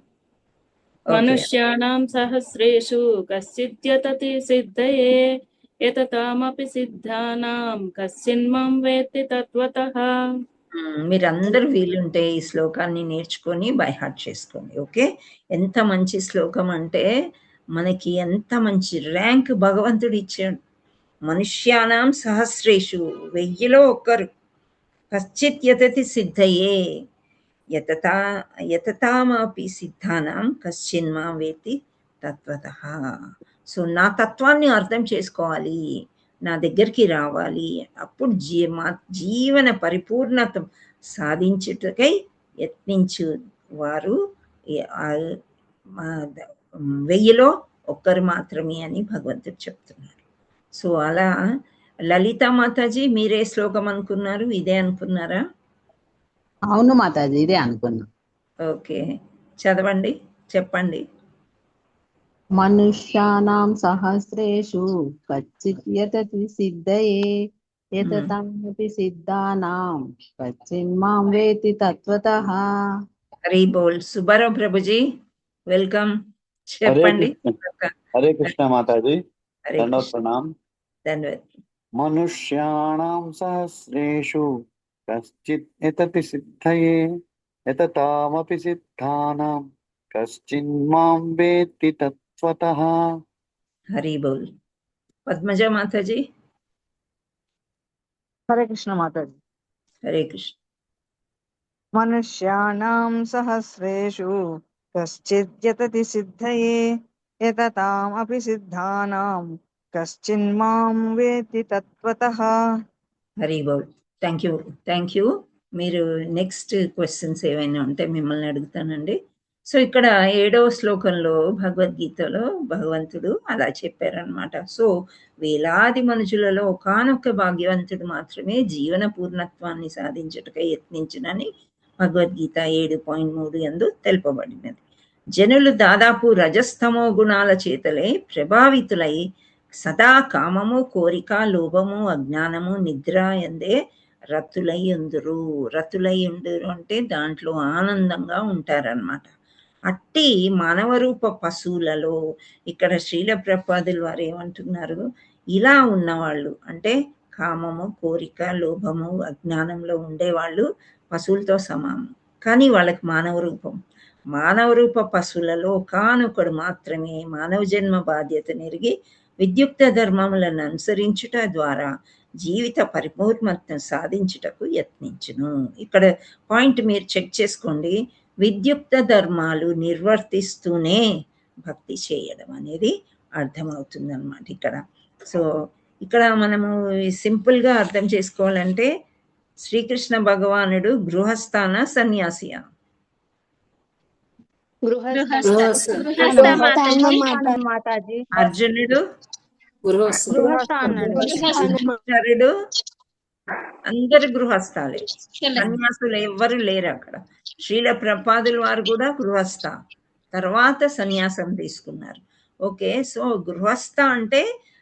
మనుష్యానాం సహస్రేషు కశ్చిద్యతతి సిద్ధయే యతతామపి సిద్ధానాం కశ్చిన్మాం వేత్తి తత్వతః. మీరందరూ వీలుంటే ఈ శ్లోకాన్ని నేర్చుకొని బై హార్ట్ చేసుకోండి. ఓకే, ఎంత మంచి శ్లోకం అంటే మనకి ఎంత మంచి ర్యాంక్ భగవంతుడు ఇచ్చాడు. మనుష్యానాం సహస్రేషు, 1000లో ఒకరు. కశ్చిత్ యతతి సిద్ధయే యతతామపి సిద్ధానాం కశ్చిన్ మాం వేత్తి తత్వతః. సో నా తత్వాన్ని అర్థం చేసుకోవాలి, నా దగ్గరికి రావాలి, అప్పుడు మా జీవన పరిపూర్ణత సాధించుటకై యత్నించు వారు 1000లో ఒక్కరు మాత్రమే అని భగవంతుడు చెప్తున్నారు. సో అలా లలిత మాతాజీ మీరే శ్లోకం అనుకున్నారు, ఇదే అనుకున్నారా? అవును మాతాజీ, ఇదే అనుకున్నా. ఓకే, చదవండి, చెప్పండి. మనుష్యానాం సహస్రేషు కచ్చిత్ యతతి సిద్ధయే యతతామపి సిద్ధానాం కచ్చిన్మాం వేతి తత్వతః. హరి బోల్. సుబ్బారావు ప్రభుజీ వెల్కమ్, చెప్పండి. హరే కృష్ణ మాతాజీ, హరే దండవత్ కృష్ణ. ప్రణామ్. ధన్యవాదాలు. మనుష్యాణం సహస్రేషు కశ్చిత్ యతతి సిద్ధయే యతతామపి సిద్ధానాం కశ్చిన్మాం వేత్తి తత్వతః. హరి బోల్. పద్మజ మాతాజీ. హరే కృష్ణ మాతాజీ. హరే కృష్ణ. మనుష్యాణం సహస్రేషు కశ్చిత్ యతతి సిద్ధయే యతతామపి సిద్ధానాం కశ్చిన్మాం వేత్తి తత్వతః. హరి బోల్. Thank you. మీరు నెక్స్ట్ క్వశ్చన్స్ ఏమైనా ఉంటే మిమ్మల్ని అడుగుతానండి. సో ఇక్కడ 7వ శ్లోకంలో భగవద్గీతలో భగవంతుడు అలా చెప్పారనమాట. సో వేలాది మనుషులలో ఒకానొక భాగ్యవంతుడు మాత్రమే జీవన పూర్ణత్వాన్ని సాధించుటకై యత్నించునని భగవద్గీత 7.3 యందు తెలుపబడినది. జనులు దాదాపు రజస్తమో గుణాల చేతలే ప్రభావితులై సదా కామము, కోరిక, లోభము, అజ్ఞానము, నిద్ర ఎందే రతులై ఉందురు అంటే దాంట్లో ఆనందంగా ఉంటారనమాట. అట్టి మానవ రూప పశువులలో ఇక్కడ శ్రీల ప్రభుపాదుల వారు ఏమంటున్నారు, ఇలా ఉన్నవాళ్ళు అంటే కామము, కోరిక, లోభము, అజ్ఞానంలో ఉండేవాళ్ళు పశువులతో సమానం, కానీ వాళ్ళకి మానవ రూప పశువులలో ఒకానొకడు మాత్రమే మానవ జన్మ బాధ్యతను ఎరిగి విద్యుక్త ధర్మములను అనుసరించుట ద్వారా జీవిత పరిపూర్ణతను సాధించుటకు యత్నించును. ఇక్కడ పాయింట్ మీరు చెక్ చేసుకోండి. విద్యుక్త ధర్మాలు నిర్వర్తిస్తూనే భక్తి చేయడం అనేది అర్థమవుతుంది అన్నమాట ఇక్కడ. సో ఇక్కడ మనము సింపుల్గా అర్థం చేసుకోవాలంటే శ్రీకృష్ణ భగవానుడు గృహస్థాన సన్యాసియా? మాతాజీ. అర్జునుడు గృహస్థానుడు, అందరు గృహస్థాలే, సన్యాసులు ఎవ్వరు లేరు అక్కడ. శ్రీల ప్రభుపాదుల వారు కూడా గృహస్థ, తర్వాత సన్యాసం తీసుకున్నారు. ఓకే, సో గృహస్థ అంటే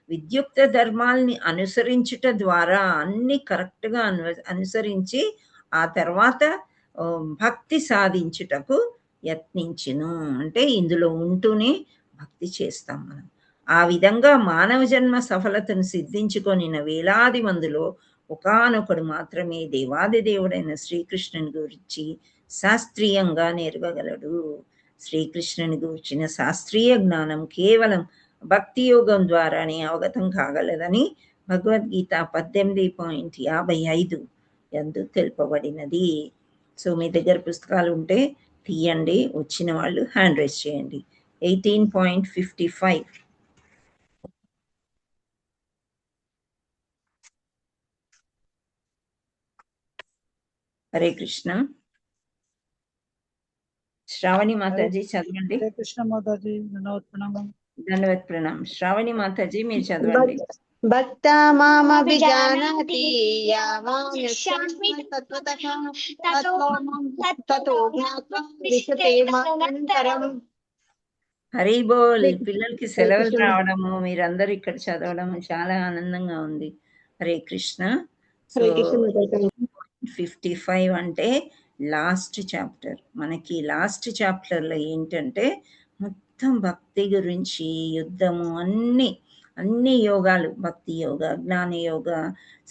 విద్యుక్త ధర్మాల్ని అనుసరించుట ద్వారా అన్ని కరెక్ట్గా అనుసరించి ఆ తర్వాత భక్తి సాధించుటకు యత్నించును. అంటే ఇందులో ఉంటూనే భక్తి చేస్తాం మనం. ఆ విధంగా మానవ జన్మ సఫలతను సిద్ధించుకొనిన వేలాది మందిలో ఒకానొకడు మాత్రమే దేవాది దేవుడైన శ్రీకృష్ణుని గురించి శాస్త్రీయంగా నెరవగలడు. శ్రీకృష్ణుని గురించిన శాస్త్రీయ జ్ఞానం కేవలం భక్తి యోగం ద్వారానే అవగతం కాగలదని భగవద్గీత 18.55 యందు తెలుపబడినది. సో మీ దగ్గర పుస్తకాలు ఉంటే తీయండి, వచ్చిన వాళ్ళు హ్యాండ్ రైజ్ చేయండి. 18.55. హరే కృష్ణ. శ్రావణి మాతాజీ చదవండి. హరే కృష్ణ మాతాజీ, దండవత్ ప్రణామ్. శ్రావణి మాతాజీ మీరు చదవండి. భక్త మామభిజానాతి యావాస్మి తత్వతః తతో జ్ఞాత్వా విశతే మానంతరం. హరి బోల్. పిల్లలకి సెలవులు రావడము, మీరందరూ ఇక్కడ చదవడం చాలా ఆనందంగా ఉంది. హరే కృష్ణ. సో 55 అంటే లాస్ట్ చాప్టర్. మనకి లాస్ట్ చాప్టర్లో ఏంటంటే మొత్తం భక్తి గురించి, యుద్ధము, అన్ని యోగాలు, భక్తి యోగ, జ్ఞాన యోగ,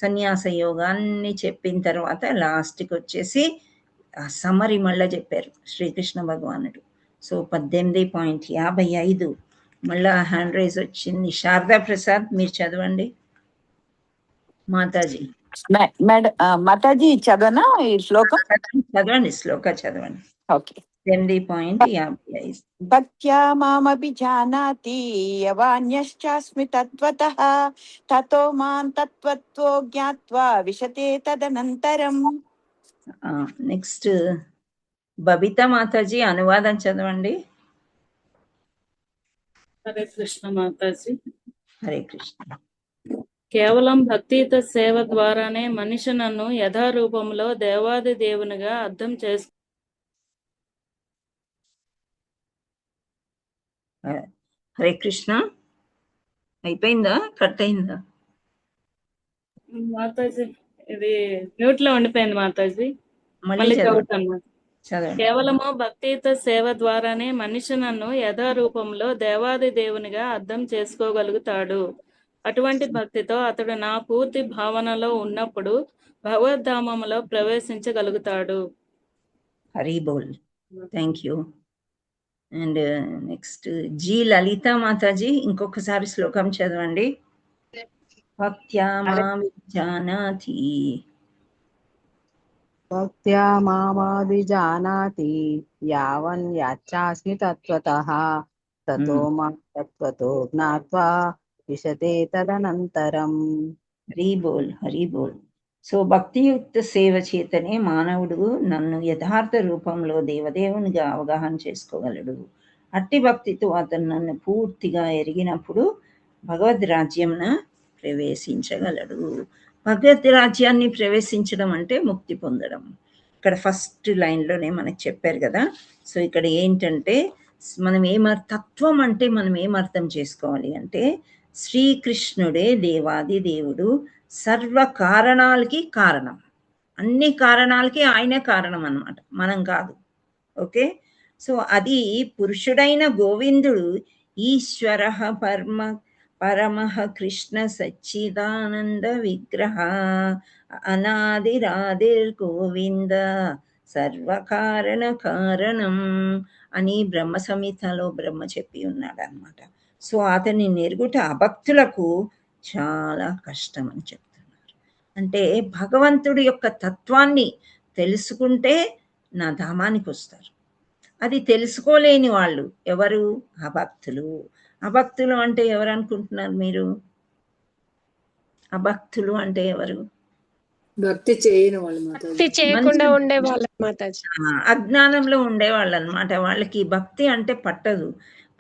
సన్యాస యోగ అన్ని చెప్పిన తర్వాత లాస్ట్కి వచ్చేసి సమరి మళ్ళా చెప్పారు శ్రీకృష్ణ భగవానుడు. సో 18.55 మళ్ళా హ్యాండ్ రైజ్ వచ్చింది. శారదా ప్రసాద్ మీరు చదవండి మాతాజీ. మేడం మాతాజీ చదవనా ఈ శ్లోకం? చదవండి, శ్లోక చదవండి. ఓకే. 8.55. భక్త్యా మామపి జానాతి యవాన్యశ్చాస్మి తత్వతః తతో మాం తత్వత్వో జ్ఞాత్వా విశతే తదనంతరం. నెక్స్ట్ బబిత మాతాజీ అనువాదం చదవండి. హరే కృష్ణ మాతాజీ. హరే కృష్ణ. కేవలం భక్తియుత సేవ ద్వారానే మనిషి నన్ను యథారూపంలో దేవాది దేవునిగా అర్థం చేసు. హరే కృష్ణ. అయిపోయిందా, కట్ అయిందా మాతాజీ? ఇది మ్యూట్ లో ఉండిపోయింది మాతాజీ. మళ్ళీ చదువుతాను. కేవలము భక్తియుత సేవ ద్వారానే మనిషి నన్ను యథారూపంలో దేవాది దేవునిగా అర్థం చేసుకోగలుగుతాడు. అటువంటి భక్తితో అతడు నా పూర్తి భావనలో ఉన్నప్పుడు భగవద్ధామంలో ప్రవేశించగలుగుతాడు. హరి బోల్. Thank you. అండ్ నెక్స్ట్ జీ లలిత మాతాజీ ఇంకొకసారి శ్లోకం చదవండి. భక్త్యా మాం విజానాతి భక్త్యా మామభిజానాతి యావన్ యాచాస్మి తత్వతః తతో మాం తత్వతో జ్ఞాత్వా విశతే తదనంతరం. హరి బోల్, హరి బోల్. సో భక్తియుక్త సేవ చేతనే మానవుడు నన్ను యథార్థ రూపంలో దేవదేవునిగా అవగాహన చేసుకోగలడు. అట్టి భక్తితో అతను నన్ను పూర్తిగా ఎరిగినప్పుడు భగవద్ రాజ్యంన ప్రవేశించగలడు. భగవద్ రాజ్యాన్ని ప్రవేశించడం అంటే ముక్తి పొందడం. ఇక్కడ ఫస్ట్ లైన్లోనే మనకు చెప్పారు కదా. సో ఇక్కడ ఏంటంటే మనం తత్వం అంటే మనం ఏమర్థం చేసుకోవాలి అంటే శ్రీకృష్ణుడే దేవాది దేవుడు, సర్వ కారణాలకి కారణం. అన్ని కారణాలకి ఆయనే కారణం అన్నమాట, మనం కాదు. ఓకే. సో అది పురుషుడైన గోవిందుడు ఈశ్వర పరమః కృష్ణ సచ్చిదానంద విగ్రహ అనాదిరాదిర్ గోవింద సర్వకారణ కారణం అని బ్రహ్మ సంహితలో బ్రహ్మ చెప్పి ఉన్నాడు అన్నమాట. సో అతన్ని నెరుగుట అభక్తులకు చాలా కష్టం అని చెప్తున్నారు. అంటే భగవంతుడి యొక్క తత్వాన్ని తెలుసుకుంటే నా ధామానికి వస్తారు. అది తెలుసుకోలేని వాళ్ళు ఎవరు? అభక్తులు. అభక్తులు అంటే ఎవరు అనుకుంటున్నారు మీరు? అభక్తులు అంటే ఎవరు? భక్తి చేయని వాళ్ళు, భక్తి చేయకుండా ఉండే వాళ్ళు మాతాజీ. అజ్ఞానంలో ఉండేవాళ్ళు అనమాట. వాళ్ళకి భక్తి అంటే పట్టదు.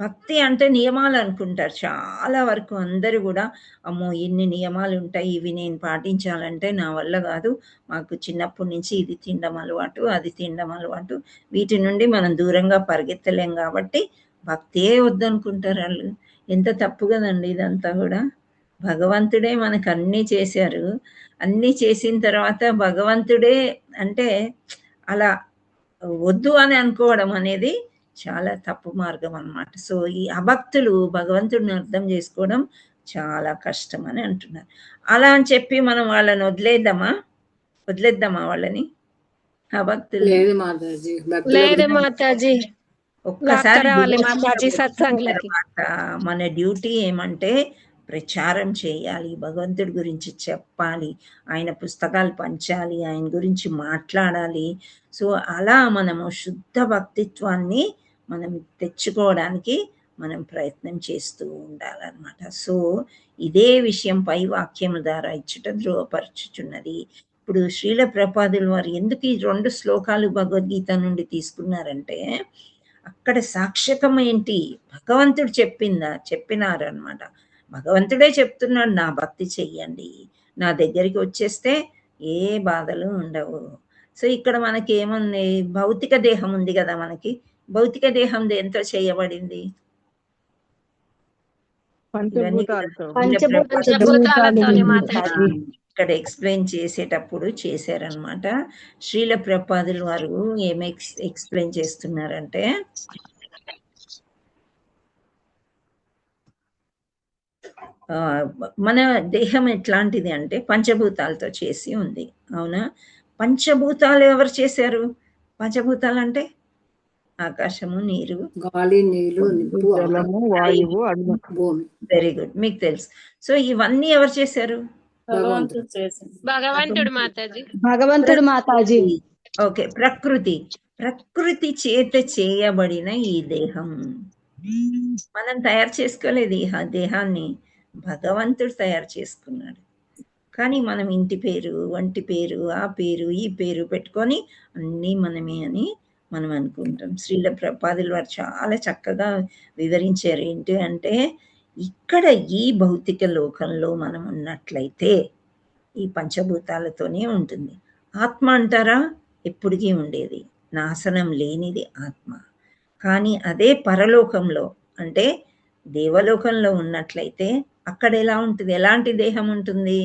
భక్తి అంటే నియమాలు అనుకుంటారు చాలా వరకు అందరూ కూడా. అమ్మో ఇన్ని నియమాలు ఉంటాయి, ఇవి నేను పాటించాలంటే నా వల్ల కాదు, మాకు చిన్నప్పటి నుంచి ఇది తినడం అలవాటు, అది తినడం అలవాటు, వీటి నుండి మనం దూరంగా పరిగెత్తలేం కాబట్టి భక్తే వద్దనుకుంటారు వాళ్ళు. ఎంత తప్పు కదండి ఇదంతా కూడా. భగవంతుడే మనకు అన్నీ చేశారు. అన్నీ చేసిన తర్వాత భగవంతుడే అంటే అలా వద్దు అని అనుకోవడం అనేది చాలా తప్పు మార్గం అన్నమాట. సో ఈ అభక్తులు భగవంతుడిని అర్థం చేసుకోవడం చాలా కష్టం అని అంటున్నారు. అలా అని చెప్పి మనం వాళ్ళని వదిలేద్దామా వాళ్ళని? అభక్తులు లేదు మాతాజీ, లేదు మాతాజీ. ఒక్కసారి మాతాజీ సత్సంగులకి మన డ్యూటీ ఏమంటే ప్రచారం చేయాలి, భగవంతుడి గురించి చెప్పాలి, ఆయన పుస్తకాలు పంచాలి, ఆయన గురించి మాట్లాడాలి. సో అలా మనము శుద్ధ భక్తిత్వాన్ని మనం తెచ్చుకోవడానికి మనం ప్రయత్నం చేస్తూ ఉండాలన్నమాట. సో ఇదే విషయం పై వాక్యముల ద్వారా ఇచ్చుట ధృవపరచుచున్నది. ఇప్పుడు శ్రీల ప్రభుపాదుల వారు ఎందుకు ఈ 2 శ్లోకాలు భగవద్గీత నుండి తీసుకున్నారంటే అక్కడ సాక్ష్యకం ఏంటి? భగవంతుడు చెప్పినారనమాట. భగవంతుడే చెప్తున్నాడు, నా భక్తి చెయ్యండి, నా దగ్గరికి వచ్చేస్తే ఏ బాధలు ఉండవు. సో ఇక్కడ మనకి ఏముంది? భౌతిక దేహం ఉంది కదా మనకి. భౌతిక దేహం ఎంతో చేయబడింది? ఇక్కడ ఎక్స్ప్లెయిన్ చేసేటప్పుడు చేశారనమాట. శ్రీల ప్రభుపాదుల వారు ఏమి ఎక్స్ప్లెయిన్ చేస్తున్నారంటే మన దేహం ఎట్లాంటిది అంటే పంచభూతాలతో చేసి ఉంది, అవునా? పంచభూతాలు ఎవరు చేశారు? పంచభూతాలు అంటే ఆకాశము, నీరు, గాలి, నీరు, నిప్పు, జలము, వాయువు, అగ్ని, భూమి. వెరీ గుడ్, మీకు తెలుసు. సో ఇవన్నీ ఎవరు చేశారు? భగవంతుడు చేసింది. భగవంతుడు మాతాజీ. భగవంతుడు మాతాజీ. ఓకే, ప్రకృతి చేత చేయబడిన ఈ దేహం మనం తయారు చేసుకోలేదు. ఈ దేహాన్ని భగవంతుడు తయారు చేసుకున్నాడు. కానీ మనం ఇంటి పేరు, వంటి పేరు, ఆ పేరు, ఈ పేరు పెట్టుకొని అన్నీ మనమే అని మనం అనుకుంటాం. శ్రీల ప్రభుపాదుల వారు చాలా చక్కగా వివరించారు. ఏంటి అంటే, ఇక్కడ ఈ భౌతిక లోకంలో మనం ఉన్నట్లయితే ఈ పంచభూతాలతోనే ఉంటుంది. ఆత్మ అంటారా, ఎప్పటికీ ఉండేది, నాశనం లేనిది ఆత్మ. కానీ అదే పరలోకంలో అంటే దేవలోకంలో ఉన్నట్లయితే అక్కడ ఎలా ఉంటుంది? ఎలాంటి దేహం ఉంటుంది?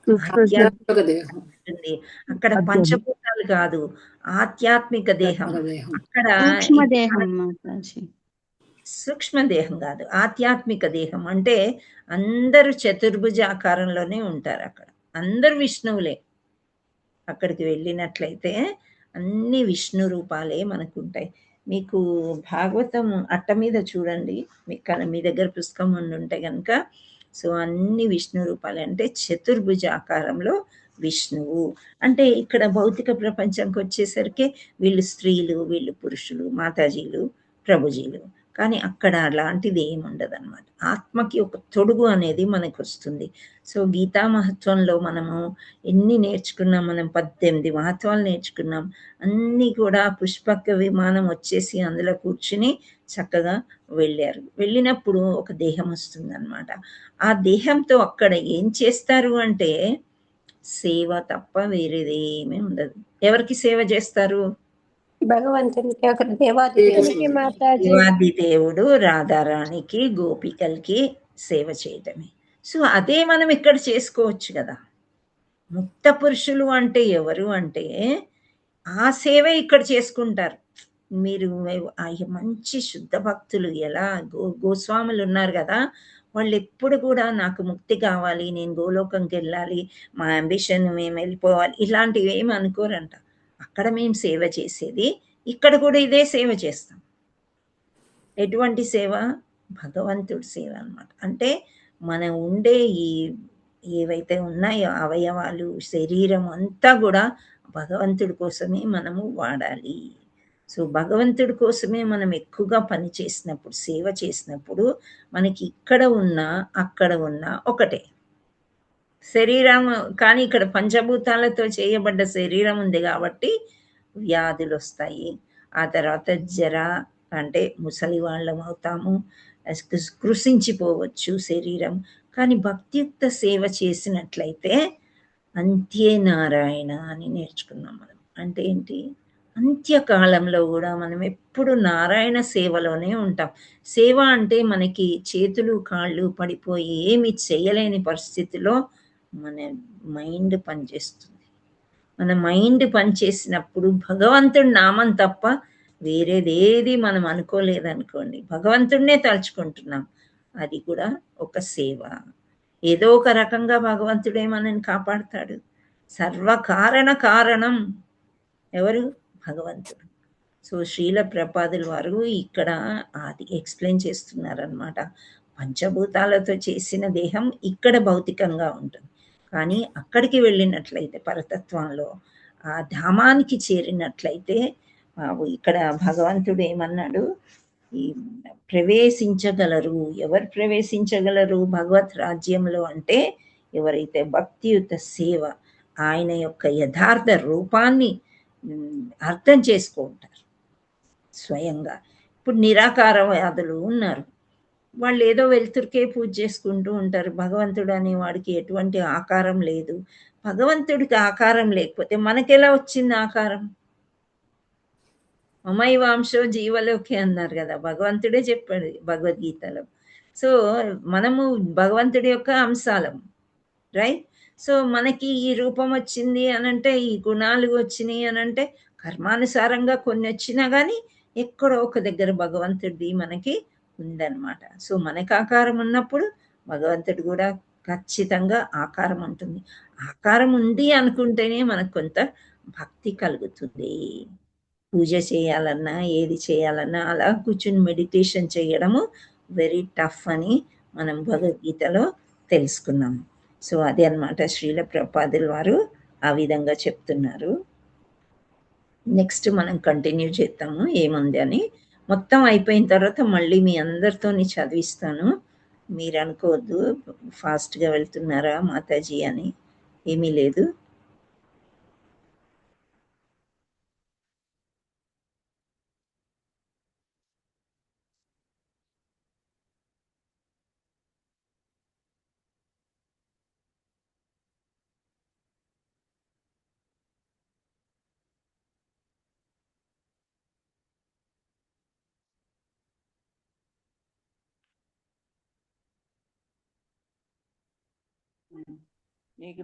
ఉంటుంది. అక్కడ పంచభూతాలు కాదు, ఆధ్యాత్మిక దేహం. అక్కడ సూక్ష్మ దేహం కాదు, ఆధ్యాత్మిక దేహం. అంటే అందరూ చతుర్భుజ ఆకారంలోనే ఉంటారు. అక్కడ అందరు విష్ణువులే. అక్కడికి వెళ్ళినట్లయితే అన్ని విష్ణు రూపాలే మనకు ఉంటాయి. మీకు భాగవతం అట్ట మీద చూడండి, మీ దగ్గర పుస్తకం ఉంటే కనుక. సో అన్ని విష్ణు రూపాలు అంటే చతుర్భుజ ఆకారంలో విష్ణువు. అంటే ఇక్కడ భౌతిక ప్రపంచంకి వచ్చేసరికి వీళ్ళు స్త్రీలు, వీళ్ళు పురుషులు, మాతాజీలు, ప్రభుజీలు. కానీ అక్కడ అలాంటిది ఏమి ఉండదు అనమాట. ఆత్మకి ఒక తొడుగు అనేది మనకు వస్తుంది. సో గీతా మహత్వంలో మనము ఎన్ని నేర్చుకున్నాం? మనం 18 మహత్వాలు నేర్చుకున్నాం. అన్నీ కూడా పుష్పక విమానం వచ్చేసి అందులో కూర్చుని చక్కగా వెళ్ళారు. వెళ్ళినప్పుడు ఒక దేహం వస్తుంది అనమాట. ఆ దేహంతో అక్కడ ఏం చేస్తారు అంటే సేవ తప్ప వేరేదేమీ ఉండదు. ఎవరికి సేవ చేస్తారు? భగవంతునికి, దేవాది దేవుడు రాధారాణికి, గోపికలకి సేవ చేయటమే. సో అదే మనం ఇక్కడ చేసుకోవచ్చు కదా. ముక్త పురుషులు అంటే ఎవరు అంటే ఆ సేవ ఇక్కడ చేసుకుంటారు. మీరు మంచి శుద్ధ భక్తులు ఎలా గోస్వాములు ఉన్నారు కదా, వాళ్ళు ఎప్పుడు కూడా నాకు ముక్తి కావాలి, నేను గోలోకంకి వెళ్ళాలి, మా అంబిషన్ మేము వెళ్ళిపోవాలి, ఇలాంటివి ఏమి అనుకోరంట. అక్కడ మేము సేవ చేసేది ఇక్కడ కూడా ఇదే సేవ చేస్తాం. ఎటువంటి సేవ? భగవంతుడి సేవ అన్నమాట. అంటే మనం ఉండే ఈ ఏవైతే ఉన్నాయో అవయవాలు, శరీరం అంతా కూడా భగవంతుడి కోసమే మనము వాడాలి. సో భగవంతుడి కోసమే మనం ఎక్కువగా పని చేసినప్పుడు, సేవ చేసినప్పుడు మనకి ఇక్కడ ఉన్నా అక్కడ ఉన్నా ఒకటే శరీరం. కానీ ఇక్కడ పంచభూతాలతో చేయబడ్డ శరీరం ఉంది కాబట్టి వ్యాధులు వస్తాయి. ఆ తర్వాత జర అంటే ముసలి వాళ్ళం అవుతాము, కృషించిపోవచ్చు శరీరం. కానీ భక్తియుక్త సేవ చేసినట్లయితే అంత్యే నారాయణ అని నేర్చుకున్నాం మనం. అంటే ఏంటి? అంత్యకాలంలో కూడా మనం ఎప్పుడు నారాయణ సేవలోనే ఉంటాం. సేవ అంటే మనకి చేతులు కాళ్ళు పడిపోయి ఏమి చేయలేని పరిస్థితిలో మన మైండ్ పనిచేస్తుంది. మన మైండ్ పనిచేసినప్పుడు భగవంతుడి నామం తప్ప వేరేదేది మనం అనుకోలేదనుకోండి, భగవంతుడినే తలుచుకుంటున్నాం, అది కూడా ఒక సేవ. ఏదో ఒక రకంగా భగవంతుడే మనని కాపాడుతాడు. సర్వకారణ కారణం ఎవరు? భగవంతుడు. సో శ్రీల ప్రభుపాదుల వారు ఇక్కడ అది ఎక్స్ప్లెయిన్ చేస్తున్నారనమాట. పంచభూతాలతో చేసిన దేహం ఇక్కడ భౌతికంగా ఉంటుంది. కానీ అక్కడికి వెళ్ళినట్లయితే పరతత్వంలో ఆ ధామానికి చేరినట్లయితే ఇక్కడ భగవంతుడు ఏమన్నాడు? ఈ ప్రవేశించగలరు. ఎవరు ప్రవేశించగలరు భగవత్ రాజ్యంలో అంటే ఎవరైతే భక్తియుత సేవ, ఆయన యొక్క యథార్థ రూపాన్ని అర్థం చేసుకుంటారు స్వయంగా. ఇప్పుడు నిరాకారవాదులు ఉన్నారు, వాళ్ళు ఏదో వెలుతురికే పూజ చేసుకుంటూ ఉంటారు. భగవంతుడు అనే వాడికి ఎటువంటి ఆకారం లేదు. భగవంతుడికి ఆకారం లేకపోతే మనకెలా వచ్చింది ఆకారం? మమైవాంశో జీవలోకి అన్నారు కదా, భగవంతుడే చెప్పాడు భగవద్గీతలో. సో మనము భగవంతుడి యొక్క అంశాలం, రైట్? సో మనకి ఈ రూపం వచ్చింది అనంటే, ఈ గుణాలు వచ్చినాయి అనంటే కర్మానుసారంగా కొన్ని వచ్చినా కానీ ఎక్కడో ఒక దగ్గర భగవంతుడిది మనకి ఉందన్నమాట. సో మనకు ఆకారం ఉన్నప్పుడు భగవంతుడు కూడా ఖచ్చితంగా ఆకారం ఉంటుంది. ఆకారం ఉంది అనుకుంటేనే మనకు కొంత భక్తి కలుగుతుంది. పూజ చేయాలన్నా ఏది చేయాలన్నా అలా కూర్చుని మెడిటేషన్ చేయడము వెరీ టఫ్ అని మనం భగవద్గీతలో తెలుసుకున్నాం. సో అదే అన్నమాట, శ్రీల ప్రభుపాదుల వారు ఆ విధంగా చెప్తున్నారు. నెక్స్ట్ మనం కంటిన్యూ చేద్దాము ఏముంది అని. మొత్తం అయిపోయిన తర్వాత మళ్ళీ మీ అందరితోని చదివిస్తాను. మీరు అనుకోవద్దు ఫాస్ట్గా వెళ్తున్నారా మాతాజీ అని, ఏమీ లేదు. నీకు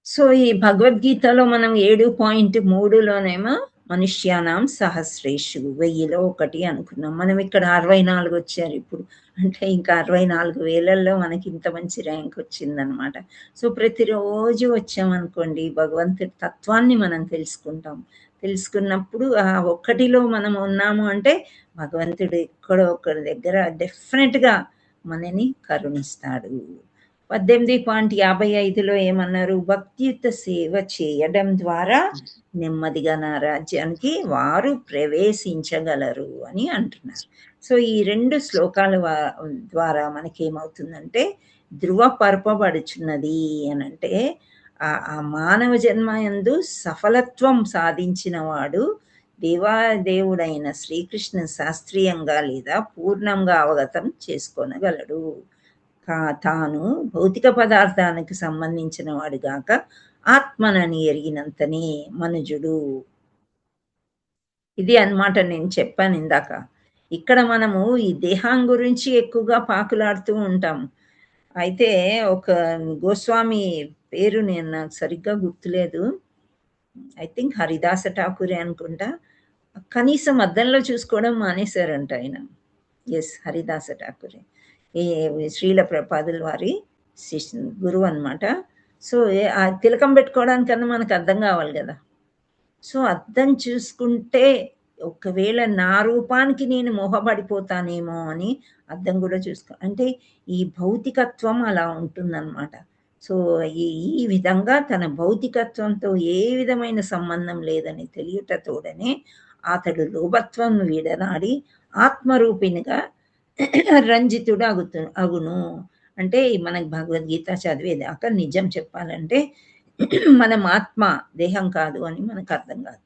సో ఈ భగవద్గీతలో మనం 7.3లోనేమో మనుష్యానాం సహస్రేషు, 1000లో 1 అనుకున్నాం. మనం ఇక్కడ 64 వచ్చారు ఇప్పుడు. అంటే ఇంకా 64,000లో మనకి ఇంత మంచి ర్యాంక్ వచ్చిందనమాట. సో ప్రతిరోజు వచ్చామనుకోండి భగవంతుడి తత్వాన్ని మనం తెలుసుకుంటాం. తెలుసుకున్నప్పుడు ఆ ఒక్కటిలో మనం ఉన్నాము అంటే భగవంతుడు ఎక్కడో ఒకరి దగ్గర డెఫినెట్గా మనని కరుణిస్తాడు. 18.55లో ఏమన్నారు? భక్తియుత సేవ చేయడం ద్వారా నెమ్మదిగా నా రాజ్యానికి వారు ప్రవేశించగలరు అని అంటున్నారు. సో ఈ 2 శ్లోకాల ద్వారా మనకేమవుతుందంటే ధృవపరపబడుచున్నది అనంటే ఆ మానవ జన్మ యందు సఫలత్వం సాధించిన వాడు దేవాదేవుడైన శ్రీకృష్ణ శాస్త్రీయంగా లేదా పూర్ణంగా అవగతం చేసుకోనగలడు. తాను భౌతిక పదార్థానికి సంబంధించిన వాడుగాక ఆత్మనని ఎరిగినంతనే మనుజుడు. ఇది అన్నమాట నేను చెప్పాను ఇందాక. ఇక్కడ మనము ఈ దేహం గురించి ఎక్కువగా పాకులాడుతూ ఉంటాము. అయితే ఒక గోస్వామి పేరు నేను నాకు సరిగ్గా గుర్తులేదు, ఐ థింక్ హరిదాస ఠాకూరే అనుకుంటా, కనీసం అద్దంలో చూసుకోవడం మానేశారంట ఆయన. ఎస్, హరిదాస ఠాకూరే ఈ శ్రీల ప్రభుపాదుల వారి గురువు అనమాట. సో ఆ తిలకం పెట్టుకోవడానికన్నా మనకు అర్థం కావాలి కదా. సో అద్దం చూసుకుంటే ఒకవేళ నా రూపానికి నేను మోహపడిపోతానేమో అని అద్దం కూడా అంటే ఈ భౌతికత్వం అలా ఉంటుందన్నమాట. సో ఈ విధంగా తన భౌతికత్వంతో ఏ విధమైన సంబంధం లేదని తెలియటతోడనే అతడు లోభత్వం వీడనాడి ఆత్మరూపినిగా రంజితుడు అగును. అంటే మనకు భగవద్గీత చదివేదాకా నిజం చెప్పాలంటే మనం ఆత్మ, దేహం కాదు అని మనకు అర్థం కాదు.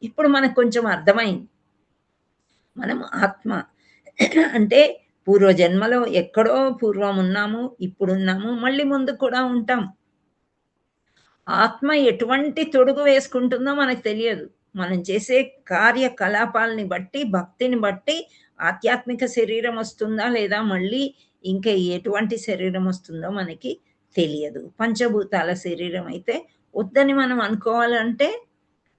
ఇప్పుడు మనకు కొంచెం అర్థమైంది. మనం ఆత్మ అంటే పూర్వజన్మలో ఎక్కడో పూర్వం ఉన్నాము, ఇప్పుడున్నాము, మళ్ళీ ముందు కూడా ఉంటాం. ఆత్మ ఎటువంటి తొడుగు వేసుకుంటుందో మనకు తెలియదు. మనం చేసే కార్యకలాపాలని బట్టి, భక్తిని బట్టి ఆధ్యాత్మిక శరీరం వస్తుందా లేదా మళ్ళీ ఇంకా ఎటువంటి శరీరం వస్తుందో మనకి తెలియదు. పంచభూతాల శరీరం అయితే వద్దని మనం అనుకోవాలంటే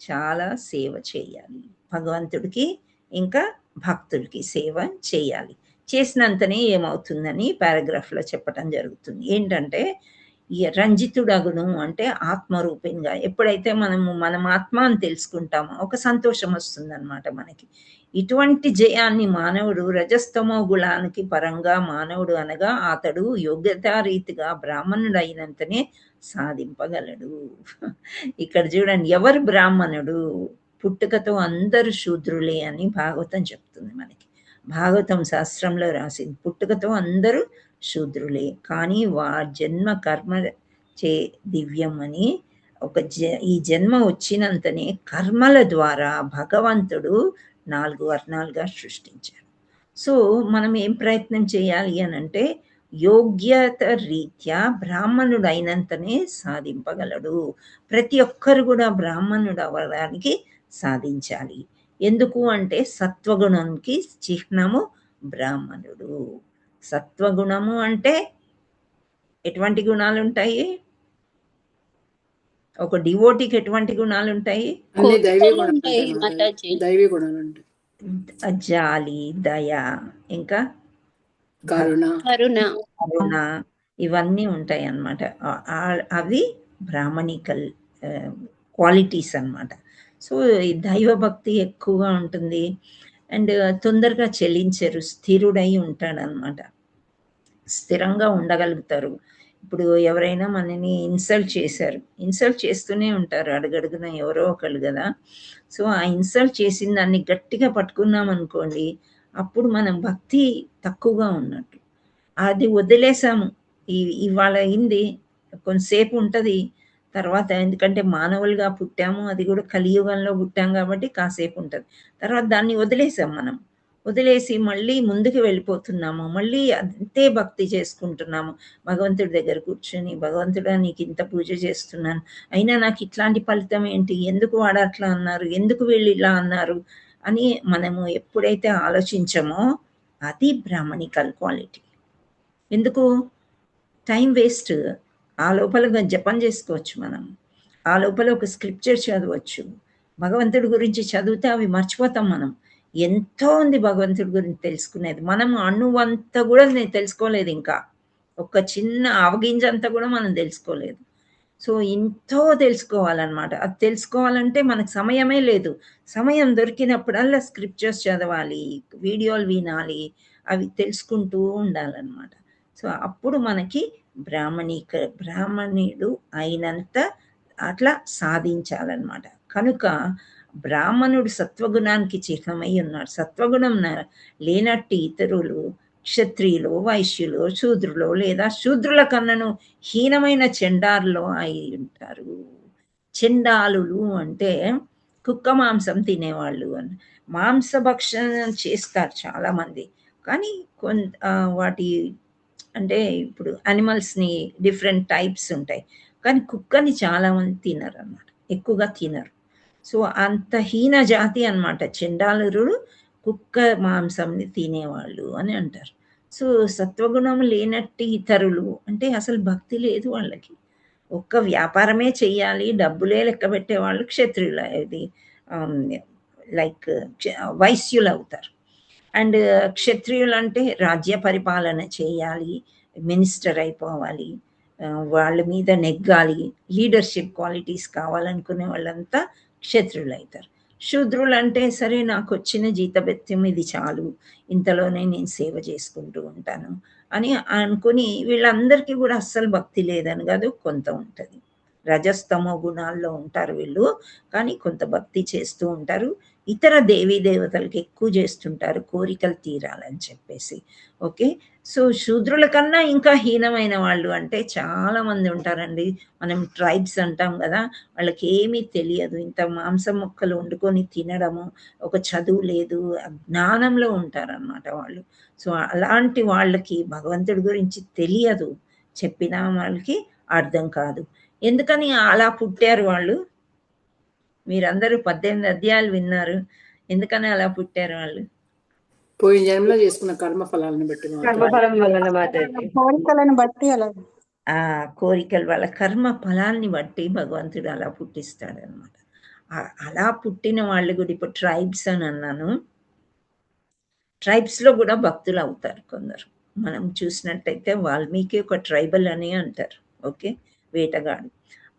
చాలా సేవ చేయాలి భగవంతుడికి, ఇంకా భక్తుడికి సేవ చేయాలి. చేసినంతనే ఏమవుతుందని పారాగ్రాఫ్లో చెప్పడం జరుగుతుంది. ఏంటంటే ఈ రంజితుడగును అంటే ఆత్మరూపంగా ఎప్పుడైతే మనం ఆత్మ అని తెలుసుకుంటామో ఒక సంతోషం వస్తుంది అనమాట మనకి. ఇటువంటి జయాన్ని మానవుడు రజస్తమో గుణానికి పరంగా మానవుడు అనగా అతడు యోగ్యతారీతిగా బ్రాహ్మణుడు అయినంతనే సాధింపగలడు. ఇక్కడ చూడండి, ఎవరు బ్రాహ్మణుడు? పుట్టుకతో అందరూ శూద్రులే అని భాగవతం చెప్తుంది మనకి. భాగవతం శాస్త్రంలో రాసింది పుట్టుకతో అందరూ శూద్రులే, కానీ జన్మ కర్మ చే దివ్యం అని ఈ జన్మ వచ్చినంతనే కర్మల ద్వారా భగవంతుడు 4 వర్ణాలుగా సృష్టించాడు. సో మనం ఏం ప్రయత్నం చేయాలి అనంటే యోగ్యత రీత్యా బ్రాహ్మణుడు అయినంతనే సాధింపగలడు. ప్రతి ఒక్కరు కూడా బ్రాహ్మణుడు అవ్వడానికి సాధించాలి. ఎందుకు అంటే సత్వగుణంకి చిహ్నము బ్రాహ్మణుడు. సత్వగుణము అంటే ఎటువంటి గుణాలు ఉంటాయి? ఒక డివోటీకి ఎటువంటి గుణాలు ఉంటాయి? దైవీ గుణాలు ఉంటాయి. జాలి, దయ, ఇంకా కరుణ కరుణ ఇవన్నీ ఉంటాయి అన్నమాట. అవి బ్రాహ్మణికల్ క్వాలిటీస్ అన్నమాట. సో ఈ దైవభక్తి ఎక్కువగా ఉంటుంది. అండ్ తొందరగా చెలించరు, స్థిరుడై ఉంటాడనమాట, స్థిరంగా ఉండగలుగుతారు. ఇప్పుడు ఎవరైనా మనని ఇన్సల్ట్ చేశారు, ఇన్సల్ట్ చేస్తూనే ఉంటారు అడుగడుగున ఎవరో ఒకళ్ళు కదా. సో ఆ ఇన్సల్ట్ చేసిన దాన్ని గట్టిగా పట్టుకున్నాం అనుకోండి, అప్పుడు మనం భక్తి తక్కువగా ఉన్నట్టు. అది వదిలేసాము, ఇవాళ అయింది, కొంతసేపు ఉంటుంది, తర్వాత ఎందుకంటే మానవులుగా పుట్టాము, అది కూడా కలియుగంలో పుట్టాం కాబట్టి కాసేపు ఉంటుంది, తర్వాత దాన్ని వదిలేసాం మనం. వదిలేసి మళ్ళీ ముందుకు వెళ్ళిపోతున్నాము, మళ్ళీ అంతే భక్తి చేసుకుంటున్నాము. భగవంతుడి దగ్గర కూర్చొని, భగవంతుడా నీకు ఇంత పూజ చేస్తున్నాను, అయినా నాకు ఇట్లాంటి ఫలితం ఏంటి, ఎందుకు వాడు అట్లా అన్నారు, ఎందుకు వీళ్ళు ఇలా అన్నారు అని మనము ఎప్పుడైతే ఆలోచించమో అది బ్రాహ్మణికల్ క్వాలిటీ. ఎందుకు టైం వేస్ట్, ఆ లోపల జపం చేసుకోవచ్చు మనం, ఆ లోపల ఒక స్క్రిప్చర్ చదవచ్చు, భగవంతుడి గురించి చదివితే అవి మర్చిపోతాం మనం. ఎంతో ఉంది భగవంతుడి గురించి తెలుసుకునేది, మనం అణువంతా కూడా నేను తెలుసుకోలేదు, ఇంకా ఒక చిన్న ఆవగింజ అంతా కూడా మనం తెలుసుకోలేదు. సో ఎంతో తెలుసుకోవాలన్నమాట. అది తెలుసుకోవాలంటే మనకు సమయమే లేదు. సమయం దొరికినప్పుడల్లా స్క్రిప్చర్స్ చదవాలి, వీడియోలు వినాలి, అవి తెలుసుకుంటూ ఉండాలన్నమాట. సో అప్పుడు మనకి బ్రాహ్మణుడు అయినంత అట్లా సాధించాలన్నమాట. కనుక బ్రాహ్మణుడు సత్వగుణానికి చిహ్నమై ఉన్నాడు. సత్వగుణం లేనట్టు ఇతరులు క్షత్రియులు, వైశ్యులు, శూద్రులు లేదా శూద్రుల కన్నను హీనమైన చెండారులు అయి ఉంటారు. చెండాలులు అంటే కుక్క మాంసం తినేవాళ్ళు అని. మాంసభక్షణ చేస్తారు చాలామంది, కానీ వాటి అంటే ఇప్పుడు అనిమల్స్ని డిఫరెంట్ టైప్స్ ఉంటాయి, కానీ కుక్కని చాలామంది తినరు అన్నమాట, ఎక్కువగా తినరు. సో అంత హీన జాతి అన్నమాట చెండాలురు, కుక్క మాంసంని తినేవాళ్ళు అని అంటారు. సో సత్వగుణం లేనట్టు ఇతరులు అంటే అసలు భక్తి లేదు వాళ్ళకి, ఒక్క వ్యాపారమే చెయ్యాలి, డబ్బులే లెక్క పెట్టేవాళ్ళు క్షత్రియులు, ఇది లైక్ వైశ్యులు అవుతారు. అండ్ క్షత్రియులు అంటే రాజ్య పరిపాలన చేయాలి, మినిస్టర్ అయిపోవాలి, వాళ్ళ మీద నెగ్గాలి, లీడర్షిప్ క్వాలిటీస్ కావాలనుకునే వాళ్ళంతా క్షత్రులు అవుతారు. శూద్రులు అంటే సరే నాకు వచ్చిన జీతభత్యం ఇది చాలు, ఇంతలోనే నేను సేవ చేసుకుంటూ ఉంటాను అని అనుకుని, వీళ్ళందరికీ కూడా అస్సలు భక్తి లేదని కాదు, కొంత ఉంటుంది, రజస్తమో గుణాల్లో ఉంటారు వీళ్ళు, కానీ కొంత భక్తి చేస్తూ ఉంటారు. ఇతర దేవీ దేవతలకి ఎక్కువ చేస్తుంటారు కోరికలు తీరాలని చెప్పేసి. ఓకే, సో శూద్రుల కన్నా ఇంకా హీనమైన వాళ్ళు అంటే చాలామంది ఉంటారండి. మనం ట్రైబ్స్ అంటాం కదా, వాళ్ళకి ఏమీ తెలియదు, ఇంత మాంసం ముక్కలు వండుకొని తినడము, ఒక చదువు లేదు, జ్ఞానంలో ఉంటారనమాట వాళ్ళు. సో అలాంటి వాళ్ళకి భగవంతుడి గురించి తెలియదు, చెప్పిన వాళ్ళకి అర్థం కాదు. ఎందుకని అలా పుట్టారు వాళ్ళు? మీరందరూ 18 అధ్యాయాలు విన్నారు, ఎందుకని అలా పుట్టారు వాళ్ళు? పోయిన జన్మలో చేసుకున్న కర్మ ఫలాలను బట్టి, కోరికలను బట్టి అలా, కోరికలు, వాళ్ళ కర్మ ఫలాన్ని బట్టి భగవంతుడు అలా పుట్టిస్తాడు అనమాట. అలా పుట్టిన వాళ్ళు కూడా ఇప్పుడు ట్రైబ్స్ అని అన్నాను, ట్రైబ్స్లో కూడా భక్తులు అవుతారు కొందరు. మనం చూసినట్టయితే వాల్మీకి ఒక ట్రైబల్ అని అంటారు, ఓకే, వేటగాడు.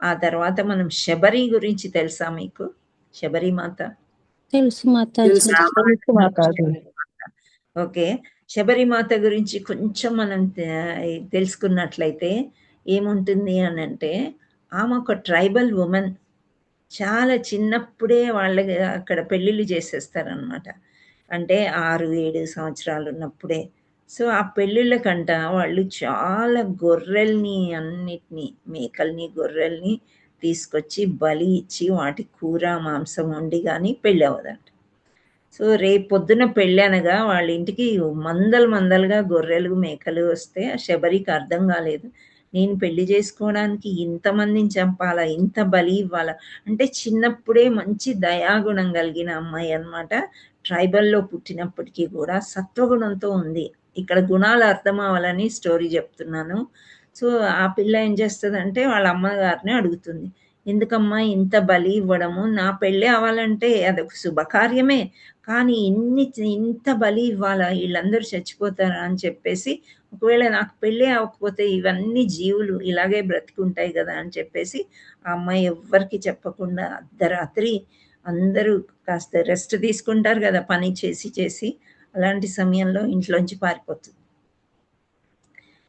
ఆ తర్వాత మనం శబరి గురించి తెలుసా మీకు? శబరి మాత తెలుసు మాత. ఓకే, శబరి మాత గురించి కొంచెం మనం తెలుసుకున్నట్లయితే ఏముంటుంది అని అంటే, ఆమె ఒక ట్రైబల్ ఉమెన్. చాలా చిన్నప్పుడే వాళ్ళకి అక్కడ పెళ్ళిళ్ళు చేసేస్తారనమాట, అంటే 6-7 సంవత్సరాలు ఉన్నప్పుడే. సో ఆ పెళ్ళిళ్ళకంట వాళ్ళు చాలా గొర్రెల్ని, అన్నిటినీ, మేకల్ని గొర్రెల్ని తీసుకొచ్చి బలి ఇచ్చి వాటి కూర మాంసం వండి కానీ పెళ్ళి అవ్వదంట. సో రేపు పొద్దున పెళ్ళి అనగా వాళ్ళ ఇంటికి మందలుగా గొర్రెలు మేకలు వస్తే ఆ శబరికి అర్థం కాలేదు, నేను పెళ్లి చేసుకోవడానికి ఇంతమందిని చంపాలా, ఇంత బలి ఇవ్వాలా అంటే. చిన్నప్పుడే మంచి దయాగుణం కలిగిన అమ్మాయి అన్నమాట. ట్రైబల్లో పుట్టినప్పటికీ కూడా సత్వగుణంతో ఉంది. ఇక్కడ గుణాలు అర్థం అవ్వాలని స్టోరీ చెప్తున్నాను. సో ఆ పిల్ల ఏం చేస్తుందంటే వాళ్ళ అమ్మగారిని అడుగుతుంది, ఎందుకమ్మా ఇంత బలి ఇవ్వడము, నా పెళ్ళి అవ్వాలంటే అదొక శుభకార్యమే, కానీ ఇంత బలి ఇవ్వాలా, వీళ్ళందరూ చచ్చిపోతారా అని చెప్పేసి, ఒకవేళ నాకు పెళ్ళి అవ్వకపోతే ఇవన్నీ జీవులు ఇలాగే బ్రతుకుంటాయి కదా అని చెప్పేసి ఆ అమ్మాయి ఎవ్వరికి చెప్పకుండా అర్ధరాత్రి అందరూ కాస్త రెస్ట్ తీసుకుంటారు కదా పని చేసి, అలాంటి సమయంలో ఇంట్లోంచి పారిపోతుంది.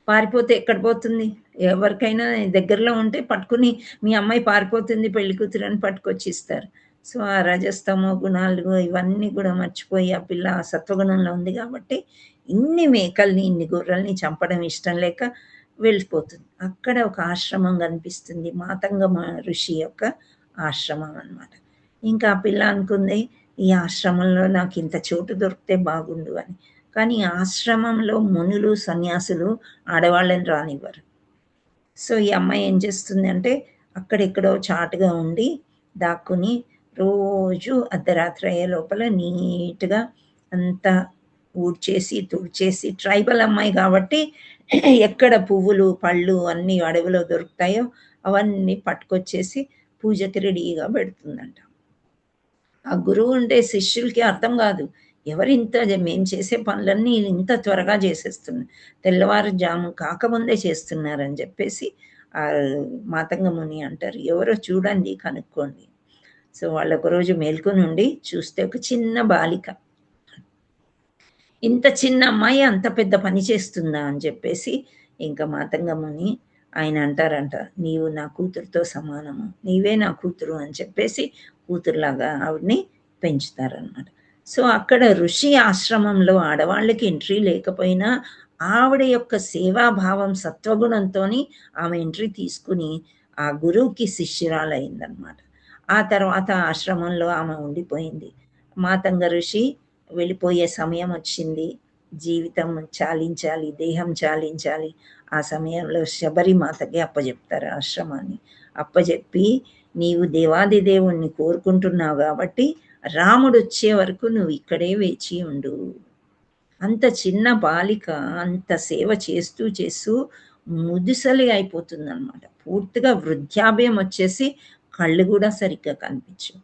పారిపోతే ఎక్కడ పోతుంది? ఎవరికైనా దగ్గరలో ఉంటే పట్టుకుని మీ అమ్మాయి పారిపోతుంది పెళ్లి కూతురు అని పట్టుకొచ్చి ఇస్తారు. సో ఆ రజస్తమో గుణాలు ఇవన్నీ కూడా మర్చిపోయి ఆ పిల్ల ఆ సత్వగుణంలో ఉంది కాబట్టి ఇన్ని మేకల్ని ఇన్ని గొర్రెల్ని చంపడం ఇష్టం లేక వెళ్ళిపోతుంది. అక్కడ ఒక ఆశ్రమం కనిపిస్తుంది, మాతంగ ఋషి యొక్క ఆశ్రమం అన్నమాట. ఇంకా ఆ పిల్ల అనుకుంది ఈ ఆశ్రమంలో నాకు ఇంత చోటు దొరికితే బాగుండు అని. కానీ ఆశ్రమంలో మునులు సన్యాసులు ఆడవాళ్ళని రానివ్వరు. సో ఈ అమ్మాయి ఏం చేస్తుంది అంటే అక్కడెక్కడో చాటుగా ఉండి దాక్కుని రోజు అర్ధరాత్రి అయ్యే లోపల నీట్గా అంతా ఊడ్చేసి తుడిచేసి, ట్రైబల్ అమ్మాయి కాబట్టి ఎక్కడ పువ్వులు పళ్ళు అన్నీ అడవిలో దొరుకుతాయో అవన్నీ పట్టుకొచ్చేసి పూజకి రెడీగా పెడుతుందంట. ఆ గురువు ఉండే శిష్యులకి అర్థం కాదు, ఎవరింత మేము చేసే పనులన్నీ ఇంత త్వరగా చేసేస్తున్నారు, తెల్లవారుజాము కాకముందే చేస్తున్నారని చెప్పేసి ఆ మాతంగ ముని అంటారు, ఎవరో చూడండి కనుక్కోండి. సో వాళ్ళు ఒకరోజు మేల్కొని ఉండి చూస్తే ఒక చిన్న బాలిక, ఇంత చిన్న అమ్మాయి అంత పెద్ద పని చేస్తుందా అని చెప్పేసి ఇంకా మాతంగ ముని ఆయన అంటారంట, నీవు నా కూతురుతో సమానము, నీవే నా కూతురు అని చెప్పేసి కూతురులాగా ఆవిడని పెంచుతారనమాట. సో అక్కడ ఋషి ఆశ్రమంలో ఆడవాళ్ళకి ఎంట్రీ లేకపోయినా ఆవిడ యొక్క సేవాభావం సత్వగుణంతో ఆమె ఎంట్రీ తీసుకుని ఆ గురువుకి శిష్యురాలైందనమాట. ఆ తర్వాత ఆశ్రమంలో ఆమె ఉండిపోయింది. మాతంగ ఋషి వెళ్ళిపోయే సమయం వచ్చింది, జీవితం చాలించాలి, దేహం చాలించాలి. ఆ సమయంలో శబరిమాతకి అప్పచెప్తారు ఆశ్రమాన్ని. అప్పచెప్పి నీవు దేవాది దేవుణ్ణి కోరుకుంటున్నావు కాబట్టి రాముడు వచ్చే వరకు నువ్వు ఇక్కడే వేచి ఉండు. అంత చిన్న బాలిక అంత సేవ చేస్తూ ముదుసలి అయిపోతుంది అనమాట. పూర్తిగా వృద్ధాభ్యం వచ్చేసి కళ్ళు కూడా సరిగ్గా కనిపించవు.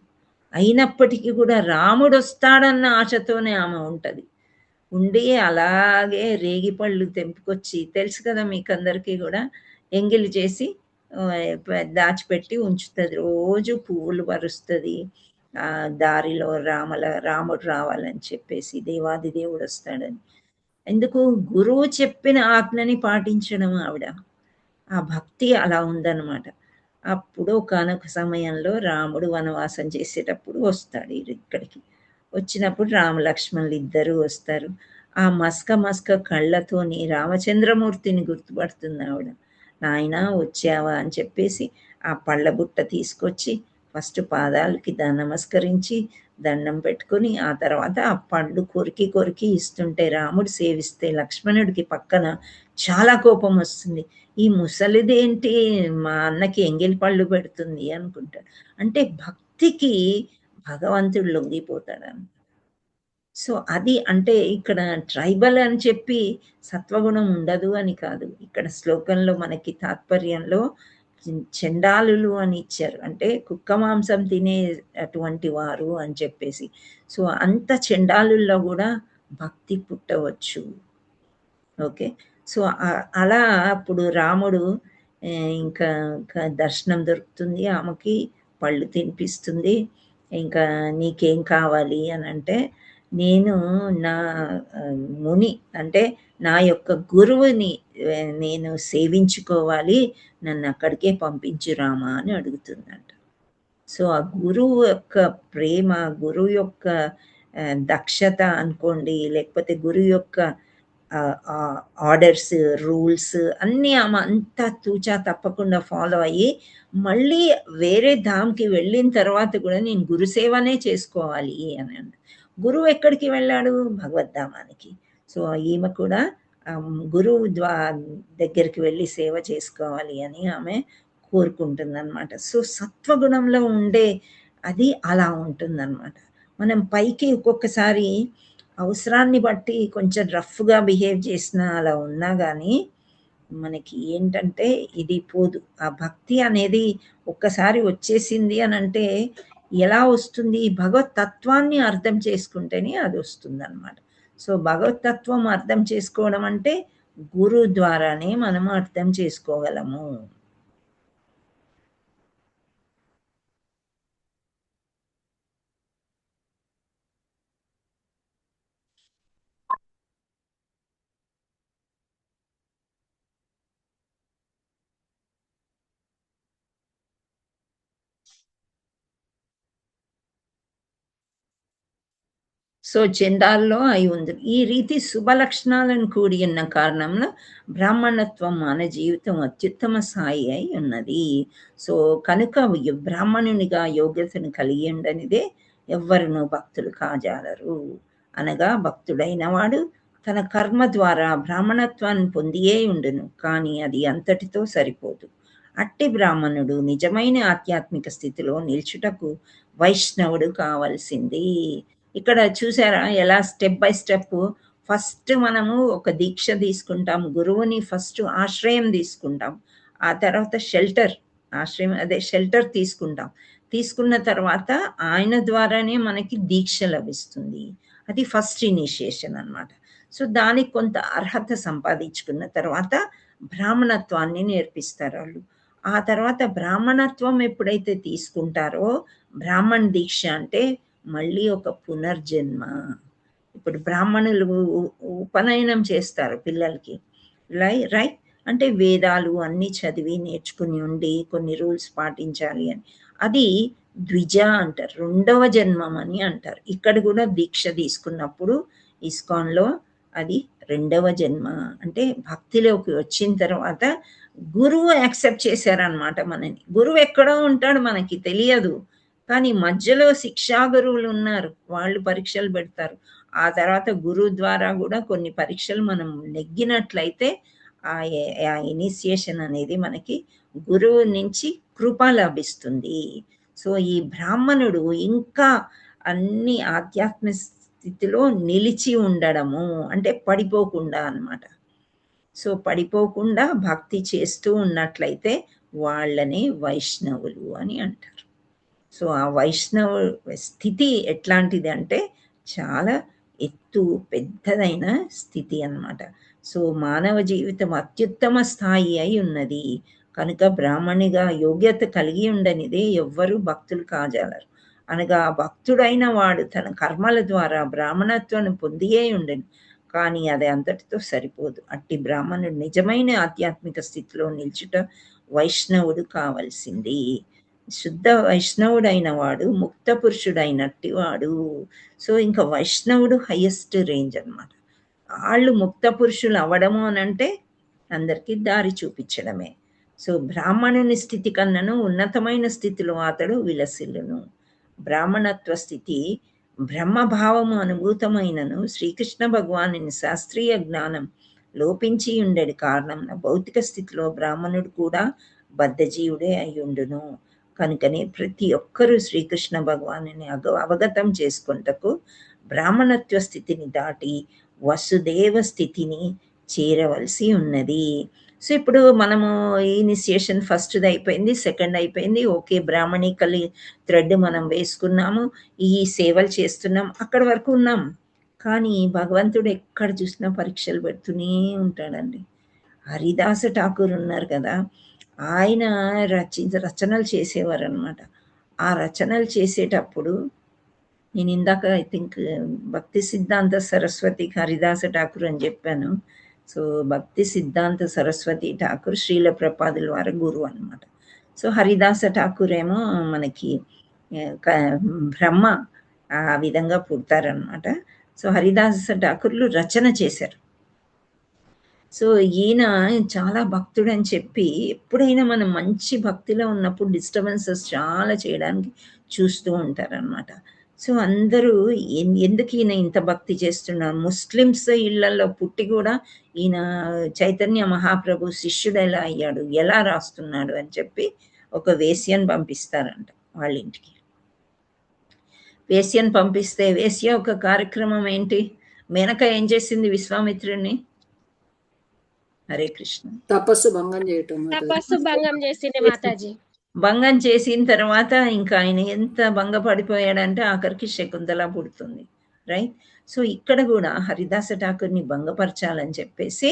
అయినప్పటికీ కూడా రాముడు వస్తాడన్న ఆశతోనే ఆమె ఉంటుంది. ఉండి అలాగే రేగిపళ్ళు తెంపుకొచ్చి, తెలుసు కదా మీకు అందరికీ కూడా, ఎంగిలి చేసి దాచిపెట్టి ఉంచుతుంది. రోజు పువ్వులు పరుస్తుంది. దారిలో రాముడు రావాలని చెప్పేసి, దేవాది దేవుడు వస్తాడని. ఎందుకు? గురువు చెప్పిన ఆజ్ఞని పాటించడం ఆవిడ. ఆ భక్తి అలా ఉందన్నమాట. అప్పుడు ఒకానొక సమయంలో రాముడు వనవాసం చేసేటప్పుడు వస్తాడు ఇక్కడికి. వచ్చినప్పుడు రామలక్ష్మణులు ఇద్దరు వస్తారు. ఆ మస్క కళ్ళతోని రామచంద్రమూర్తిని గుర్తుపడుతుంది ఆవిడ. నాయన వచ్చావా అని చెప్పేసి ఆ పళ్ళ బుట్ట తీసుకొచ్చి ఫస్ట్ పాదాలకి నమస్కరించి దండం పెట్టుకుని, ఆ తర్వాత ఆ పళ్ళు కొరికి ఇస్తుంటే రాముడు సేవిస్తే లక్ష్మణుడికి పక్కన చాలా కోపం వస్తుంది. ఈ ముసలిదేంటి మా అన్నకి ఎంగిలి పళ్ళు పెడుతుంది అనుకుంటాడు. అంటే భక్తికి భగవంతుడు లొంగిపోతాడు. సో అది అంటే ఇక్కడ ట్రైబల్ అని చెప్పి సత్వగుణం ఉండదు అని కాదు. ఇక్కడ శ్లోకంలో మనకి తాత్పర్యంలో చండాలులు అని ఇచ్చారు, అంటే కుక్క మాంసం తినే అటువంటి వారు అని చెప్పేసి. సో అంత చండాలుల్లో కూడా భక్తి పుట్టవచ్చు. ఓకే, సో అలా అప్పుడు రాముడు ఇంకా దర్శనం దొరుకుతుంది, ఆమెకి పళ్ళు తినిపిస్తుంది. ఇంకా నీకేం కావాలి అని అంటే, నేను నా ముని అంటే నా యొక్క గురువుని నేను సేవించుకోవాలి, నన్ను అక్కడికే పంపించు రామా అని అడుగుతుందంట. సో ఆ గురువు యొక్క ప్రేమ, గురువు యొక్క దక్షత అనుకోండి, లేకపోతే గురువు యొక్క ఆర్డర్స్, రూల్స్ అన్నీ ఆమె అంతా తూచా తప్పకుండా ఫాలో అయ్యి మళ్ళీ వేరే ధామ్కి వెళ్ళిన తర్వాత కూడా నేను గురుసేవనే చేసుకోవాలి అని అన్న. గురువు ఎక్కడికి వెళ్ళాడు? భగవద్ధామానికి. సో ఈమె కూడా గురువు దగ్గరికి వెళ్ళి సేవ చేసుకోవాలి అని ఆమె కోరుకుంటుందన్నమాట. సో సత్వగుణంలో ఉండే అది అలా ఉంటుందన్నమాట. మనం పైకి ఒక్కొక్కసారి అవసరాన్ని బట్టి కొంచెం రఫ్గా బిహేవ్ చేసినా అలా ఉన్నా కానీ మనకి ఏంటంటే ఇది పోదు. ఆ భక్తి అనేది ఒక్కసారి వచ్చేసింది అని అంటే ఎలా వస్తుంది? భగవత్ తత్వాన్ని అర్థం చేసుకుంటేనే అది వస్తుందన్నమాట. సో భగవత్ తత్వం అర్థం చేసుకోవడం అంటే గురు ద్వారానే మనం అర్థం చేసుకోగలము. సో చందాల్లో అయి ఉంది. ఈ రీతి శుభ లక్షణాలను కూడి ఉన్న కారణంలో బ్రాహ్మణత్వం మన జీవితం అత్యుత్తమ స్థాయి అయి ఉన్నది. సో కనుక బ్రాహ్మణునిగా యోగ్యతను కలిగి ఉండనిదే ఎవ్వరునూ భక్తులు కాజాలరు. అనగా భక్తుడైన వాడు తన కర్మ ద్వారా బ్రాహ్మణత్వాన్ని పొందియే ఉండును, కానీ అది అంతటితో సరిపోదు. అట్టి బ్రాహ్మణుడు నిజమైన ఆధ్యాత్మిక స్థితిలో నిల్చుటకు వైష్ణవుడు కావలసింది. ఇక్కడ చూసారా ఎలా స్టెప్ బై స్టెప్ ఫస్ట్ మనము ఒక దీక్ష తీసుకుంటాం, గురువుని ఫస్ట్ ఆశ్రయం తీసుకుంటాం, ఆ తర్వాత షెల్టర్, ఆశ్రయం అదే షెల్టర్ తీసుకుంటాం. తీసుకున్న తర్వాత ఆయన ద్వారానే మనకి దీక్ష లభిస్తుంది. అది ఫస్ట్ ఇనిషియేషన్ అన్నమాట. సో దానికి కొంత అర్హత సంపాదించుకున్న తర్వాత బ్రాహ్మణత్వాన్ని నేర్పిస్తారు వాళ్ళు. ఆ తర్వాత బ్రాహ్మణత్వం ఎప్పుడైతే తీసుకుంటారో, బ్రాహ్మణ దీక్ష అంటే మళ్ళీ ఒక పునర్జన్మ. ఇప్పుడు బ్రాహ్మణులు ఉపనయనం చేస్తారు పిల్లలకి, రైట్? అంటే వేదాలు అన్నీ చదివి నేర్చుకుని ఉండి కొన్ని రూల్స్ పాటించాలి అని. అది ద్విజ అంటారు, రెండవ జన్మం అని అంటారు. ఇక్కడ కూడా దీక్ష తీసుకున్నప్పుడు ఇస్కాన్లో అది రెండవ జన్మ. అంటే భక్తిలోకి వచ్చిన తర్వాత గురువు యాక్సెప్ట్ చేశారనమాట మనని. గురువు ఎక్కడో ఉంటాడు మనకి తెలియదు, కానీ మధ్యలో శిక్షా గురువులు ఉన్నారు, వాళ్ళు పరీక్షలు పెడతారు. ఆ తర్వాత గురువు ద్వారా కూడా కొన్ని పరీక్షలు మనం నెగ్గినట్లయితే ఆ ఇనిషియేషన్ అనేది మనకి గురువు నుంచి కృప లభిస్తుంది. సో ఈ బ్రాహ్మణుడు ఇంకా అన్ని ఆధ్యాత్మిక స్థితిలో నిలిచి ఉండడము అంటే పడిపోకుండా అన్నమాట. సో పడిపోకుండా భక్తి చేస్తూ ఉన్నట్లయితే వాళ్ళని వైష్ణవులు అని అంటారు. సో ఆ వైష్ణవ స్థితి ఎట్లాంటిది అంటే చాలా ఎత్తు పెద్దదైన స్థితి అన్నమాట. సో మానవ జీవితం అత్యుత్తమ స్థాయి అయి ఉన్నది కనుక బ్రాహ్మణిగా యోగ్యత కలిగి ఉండనిదే ఎవ్వరూ భక్తులు కాజాలరు. అనగా భక్తుడైన వాడు తన కర్మల ద్వారా బ్రాహ్మణత్వాన్ని పొందియే ఉండను, కానీ అది అంతటితో సరిపోదు. అట్టి బ్రాహ్మణుడు నిజమైన ఆధ్యాత్మిక స్థితిలో నిల్చుట వైష్ణవుడు కావలసింది. శుద్ధ వైష్ణవుడైన వాడు ముక్త పురుషుడైనట్టి వాడు. సో ఇంకా వైష్ణవుడు హైయెస్ట్ రేంజ్ అన్నమాట. వాళ్ళు ముక్త పురుషులు అవ్వడము అని అంటే అందరికీ దారి చూపించడమే. సో బ్రాహ్మణుని స్థితి కన్నను ఉన్నతమైన స్థితిలో అతడు విలసిల్లును. బ్రాహ్మణత్వ స్థితి బ్రహ్మభావము అనుభూతమైనను శ్రీకృష్ణ భగవానుని శాస్త్రీయ జ్ఞానం లోపించి ఉండేది కారణం భౌతిక స్థితిలో బ్రాహ్మణుడు కూడా బద్ధజీవుడే అయ్యుండును. కనుకనే ప్రతి ఒక్కరూ శ్రీకృష్ణ భగవానుని అవగతం చేసుకుంటకు బ్రాహ్మణత్వ స్థితిని దాటి వసుదేవ స్థితిని చేరవలసి ఉన్నది. సో ఇప్పుడు మనము ఇనిషియేషన్ ఫస్ట్ది అయిపోయింది, సెకండ్ అయిపోయింది, ఓకే బ్రాహ్మణికలి థ్రెడ్ మనం వేసుకున్నాము, ఈ సేవలు చేస్తున్నాం, అక్కడి వరకు ఉన్నాం. కానీ భగవంతుడు ఎక్కడ చూసినా పరీక్షలు పెడుతూనే ఉంటాడండి. హరిదాస ఠాకూర్ ఉన్నారు కదా, ఆయన రచనలు చేసేవారు అనమాట. ఆ రచనలు చేసేటప్పుడు నేను ఇందాక ఐ థింక్ భక్తి సిద్ధాంత సరస్వతి హరిదాస ఠాకూర్ అని చెప్పాను. సో భక్తి సిద్ధాంత సరస్వతి ఠాకూర్ శ్రీల ప్రపాదుల వారి గురువు అనమాట. సో హరిదాస ఠాకూర్ ఏమో మనకి బ్రహ్మ ఆ విధంగా పుడతారనమాట. సో హరిదాస ఠాకూర్లు రచన చేశారు. సో ఈయన చాలా భక్తుడు అని చెప్పి ఎప్పుడైనా మనం మంచి భక్తిలో ఉన్నప్పుడు డిస్టర్బెన్సెస్ చాలా చేయడానికి చూస్తూ ఉంటారనమాట. సో అందరూ ఎందుకు ఈయన ఇంత భక్తి చేస్తున్నారు, ముస్లిమ్స్ ఇళ్లలో పుట్టి కూడా ఈయన చైతన్య మహాప్రభు శిష్యుడు ఎలా అయ్యాడు, ఎలా రాస్తున్నాడు అని చెప్పి ఒక వేశ్యను పంపిస్తారంట వాళ్ళ ఇంటికి. వేశ్యను పంపిస్తే వేశ్య ఒక కార్యక్రమం ఏంటి, మేనక ఏం చేసింది విశ్వామిత్రుడిని, హరే కృష్ణ. తపస్సు భంగం చేయటం తపస్సు భంగం చేసిండే మాతాజీ. భంగం చేసిన తర్వాత ఇంకా ఆయన ఎంత భంగపడిపోయాడంటే ఆఖరికి శకుంతల పుడుతుంది, రైట్. సో ఇక్కడ కూడా హరిదాస ఠాకూర్ని భంగపరచాలని చెప్పేసి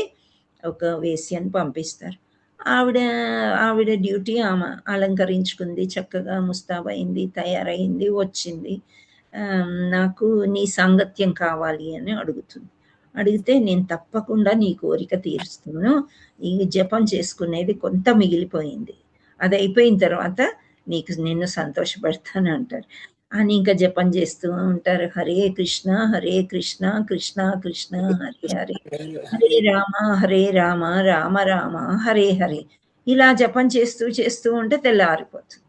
ఒక వేశ్యను పంపిస్తారు. ఆవిడ డ్యూటీ ఆమె అలంకరించుకుంది, చక్కగా ముస్తాబైంది, తయారైంది, వచ్చింది. నాకు నీ సాంగత్యం కావాలి అని అడుగుతుంది. అడిగితే నేను తప్పకుండా నీ కోరిక తీరుస్తాను, ఈ జపం చేసుకునేది కొంత మిగిలిపోయింది, అది అయిపోయిన తర్వాత నిన్ను సంతోషపెడతాను అంటారు. అని ఇంకా జపం చేస్తూ ఉంటారు. హరే కృష్ణ హరే కృష్ణ కృష్ణ కృష్ణ హరే హరే, హరే రామ హరే రామ రామ రామ హరే హరే, ఇలా జపం చేస్తూ ఉంటే తెల్లవారిపోతుంది.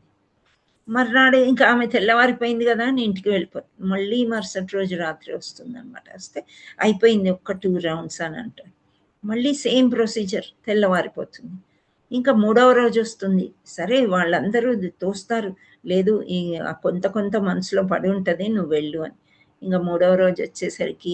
మర్నాడు ఇంకా ఆమె తెల్లవారిపోయింది కదా అని ఇంటికి వెళ్ళిపోతుంది. మళ్ళీ మరుసటి రోజు రాత్రి వస్తుంది అనమాట. వస్తే అయిపోయింది, 2 రౌండ్స్ అని అంటారు. మళ్ళీ సేమ్ ప్రొసీజర్, తెల్లవారిపోతుంది. ఇంకా 3వ రోజు వస్తుంది. సరే వాళ్ళందరూ తోస్తారు, లేదు కొంత మనసులో పడి ఉంటుంది, నువ్వు వెళ్ళు అని. ఇంకా 3వ రోజు వచ్చేసరికి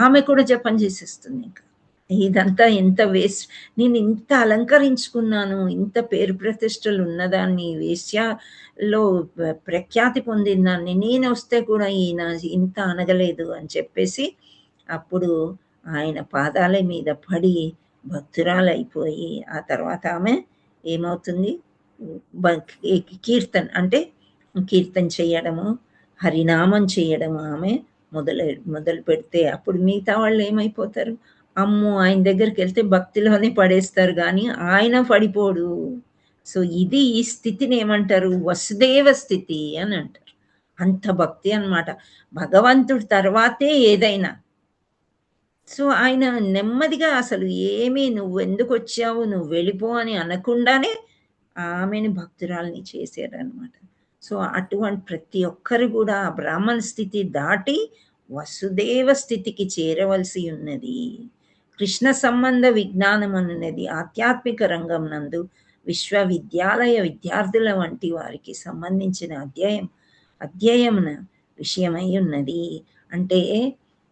ఆమె కూడా జపం చేసేస్తుంది. ఇంకా ఇదంతా ఎంత వేస్ట్, నేను ఇంత అలంకరించుకున్నాను, ఇంత పేరు ప్రతిష్టలు ఉన్నదాన్ని, వేశ్యలో ప్రఖ్యాతి పొందిందాన్ని, నేను వస్తే కూడా ఈయన ఇంత అనగలేదు అని చెప్పేసి అప్పుడు ఆయన పాదాల మీద పడి భక్తురాలైపోయి, ఆ తర్వాత ఆమె ఏమవుతుంది, కీర్తన చేయడము, హరినామం చేయడము ఆమె మొదలు పెడితే అప్పుడు మిగతా వాళ్ళు ఏమైపోతారు, అమ్మో ఆయన దగ్గరికి వెళ్తే భక్తిలోనే పడేస్తారు కానీ ఆయన పడిపోడు. సో ఇది ఈ స్థితిని ఏమంటారు, వసుదేవ స్థితి అని అంటారు. అంత భక్తి అన్నమాట, భగవంతుడి తర్వాతే ఏదైనా. సో ఆయన నెమ్మదిగా అసలు ఏమీ నువ్వు ఎందుకు వచ్చావు, నువ్వు వెళ్ళిపో అని అనకుండానే ఆమెను భక్తురాల్ని చేశారనమాట. సో అటువంటి ప్రతి ఒక్కరు కూడా బ్రాహ్మణ స్థితి దాటి వసుదేవ స్థితికి చేరవలసి ఉన్నది. కృష్ణ సంబంధ విజ్ఞానం అన్నది ఆధ్యాత్మిక రంగం నందు విశ్వవిద్యాలయ విద్యార్థుల వంటి వారికి సంబంధించిన అధ్యయన విషయమై ఉన్నది. అంటే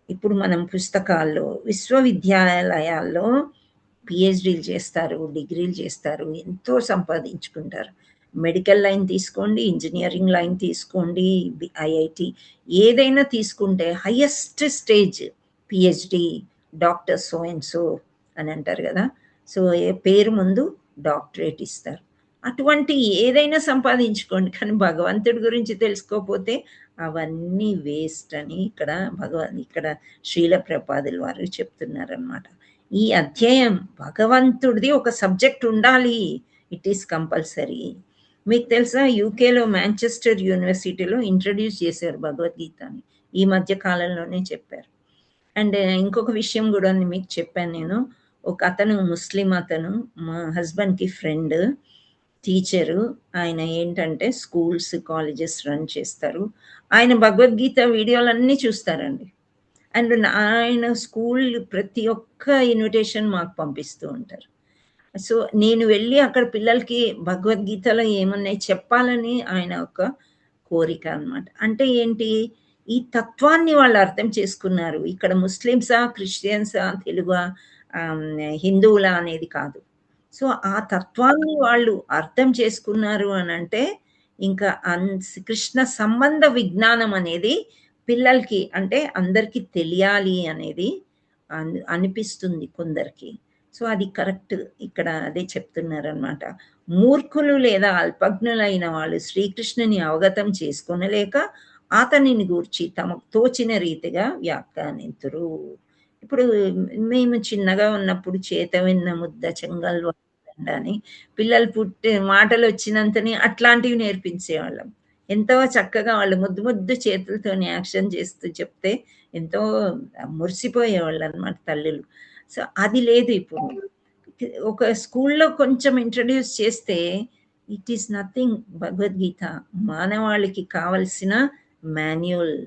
ఇప్పుడు మనం పుస్తకాల్లో, విశ్వవిద్యాలయాల్లో పిహెచ్డీలు చేస్తారు, డిగ్రీలు చేస్తారు, ఎంతో సంపాదించుకుంటారు. మెడికల్ లైన్ తీసుకోండి, ఇంజనీరింగ్ లైన్ తీసుకోండి, ఐఐటి ఏదైనా తీసుకుంటే highest stage PhD, doctor so and so అని అంటారు కదా. సో పేరు ముందు డాక్టరేట్ ఇస్తారు. అటువంటి ఏదైనా సంపాదించుకోండి, కానీ భగవంతుడి గురించి తెలుసుకోకపోతే అవన్నీ వేస్ట్ అని ఇక్కడ శ్రీల ప్రభుపాదుల వారు చెప్తున్నారనమాట. ఈ అధ్యాయం భగవంతుడిది ఒక సబ్జెక్ట్ ఉండాలి, ఇట్ ఈస్ కంపల్సరీ. మీకు తెలుసా, యూకేలో మాంచెస్టర్ యూనివర్సిటీలో ఇంట్రడ్యూస్ చేశారు భగవద్గీతని, ఈ మధ్య కాలంలోనే చెప్పారు. అండ్ ఇంకొక విషయం కూడా మీకు చెప్పాను నేను, ఒక అతను ముస్లిం, అతను మా హస్బెండ్కి ఫ్రెండ్, టీచరు. ఆయన ఏంటంటే స్కూల్స్ కాలేజెస్ రన్ చేస్తారు. ఆయన భగవద్గీత వీడియోలన్నీ చూస్తారండి. అండ్ ఆయన స్కూల్ ప్రతి ఒక్క ఇన్విటేషన్ మాకు పంపిస్తూ ఉంటారు. సో నేను వెళ్ళి అక్కడ పిల్లలకి భగవద్గీతలో ఏమున్నాయి చెప్పాలని ఆయన ఒక కోరిక అనమాట. అంటే ఏంటి, ఈ తత్వాన్ని వాళ్ళు అర్థం చేసుకున్నారు. ఇక్కడ ముస్లిమ్సా, క్రిస్టియన్సా, తెలుగా, హిందువులా అనేది కాదు. సో ఆ తత్వాన్ని వాళ్ళు అర్థం చేసుకున్నారు అని అంటే ఇంకా కృష్ణ సంబంధ విజ్ఞానం అనేది పిల్లలకి, అంటే అందరికీ తెలియాలి అనేది అనిపిస్తుంది కొందరికి. సో అది కరెక్ట్, ఇక్కడ అదే చెప్తున్నారనమాట. మూర్ఖులు లేదా అల్పజ్ఞులైన వాళ్ళు శ్రీకృష్ణుని అవగతం చేసుకొనలేక అతనిని గూర్చి తమకు తోచిన రీతిగా వ్యాఖ్యానింతురు. ఇప్పుడు మేము చిన్నగా ఉన్నప్పుడు చేత విన్న ముద్ద చెంగల్ అని పిల్లలు మాటలు వచ్చినంతని అట్లాంటివి నేర్పించేవాళ్ళం. ఎంతో చక్కగా వాళ్ళు ముద్దు చేతులతోని యాక్షన్ చేస్తూ చెప్తే ఎంతో మురిసిపోయేవాళ్ళు అనమాట తల్లులు. సో అది లేదు ఇప్పుడు. ఒక స్కూల్లో కొంచెం ఇంట్రడ్యూస్ చేస్తే ఇట్ ఈస్ నథింగ్. భగవద్గీత మానవాళికి కావలసిన మాన్యువల్,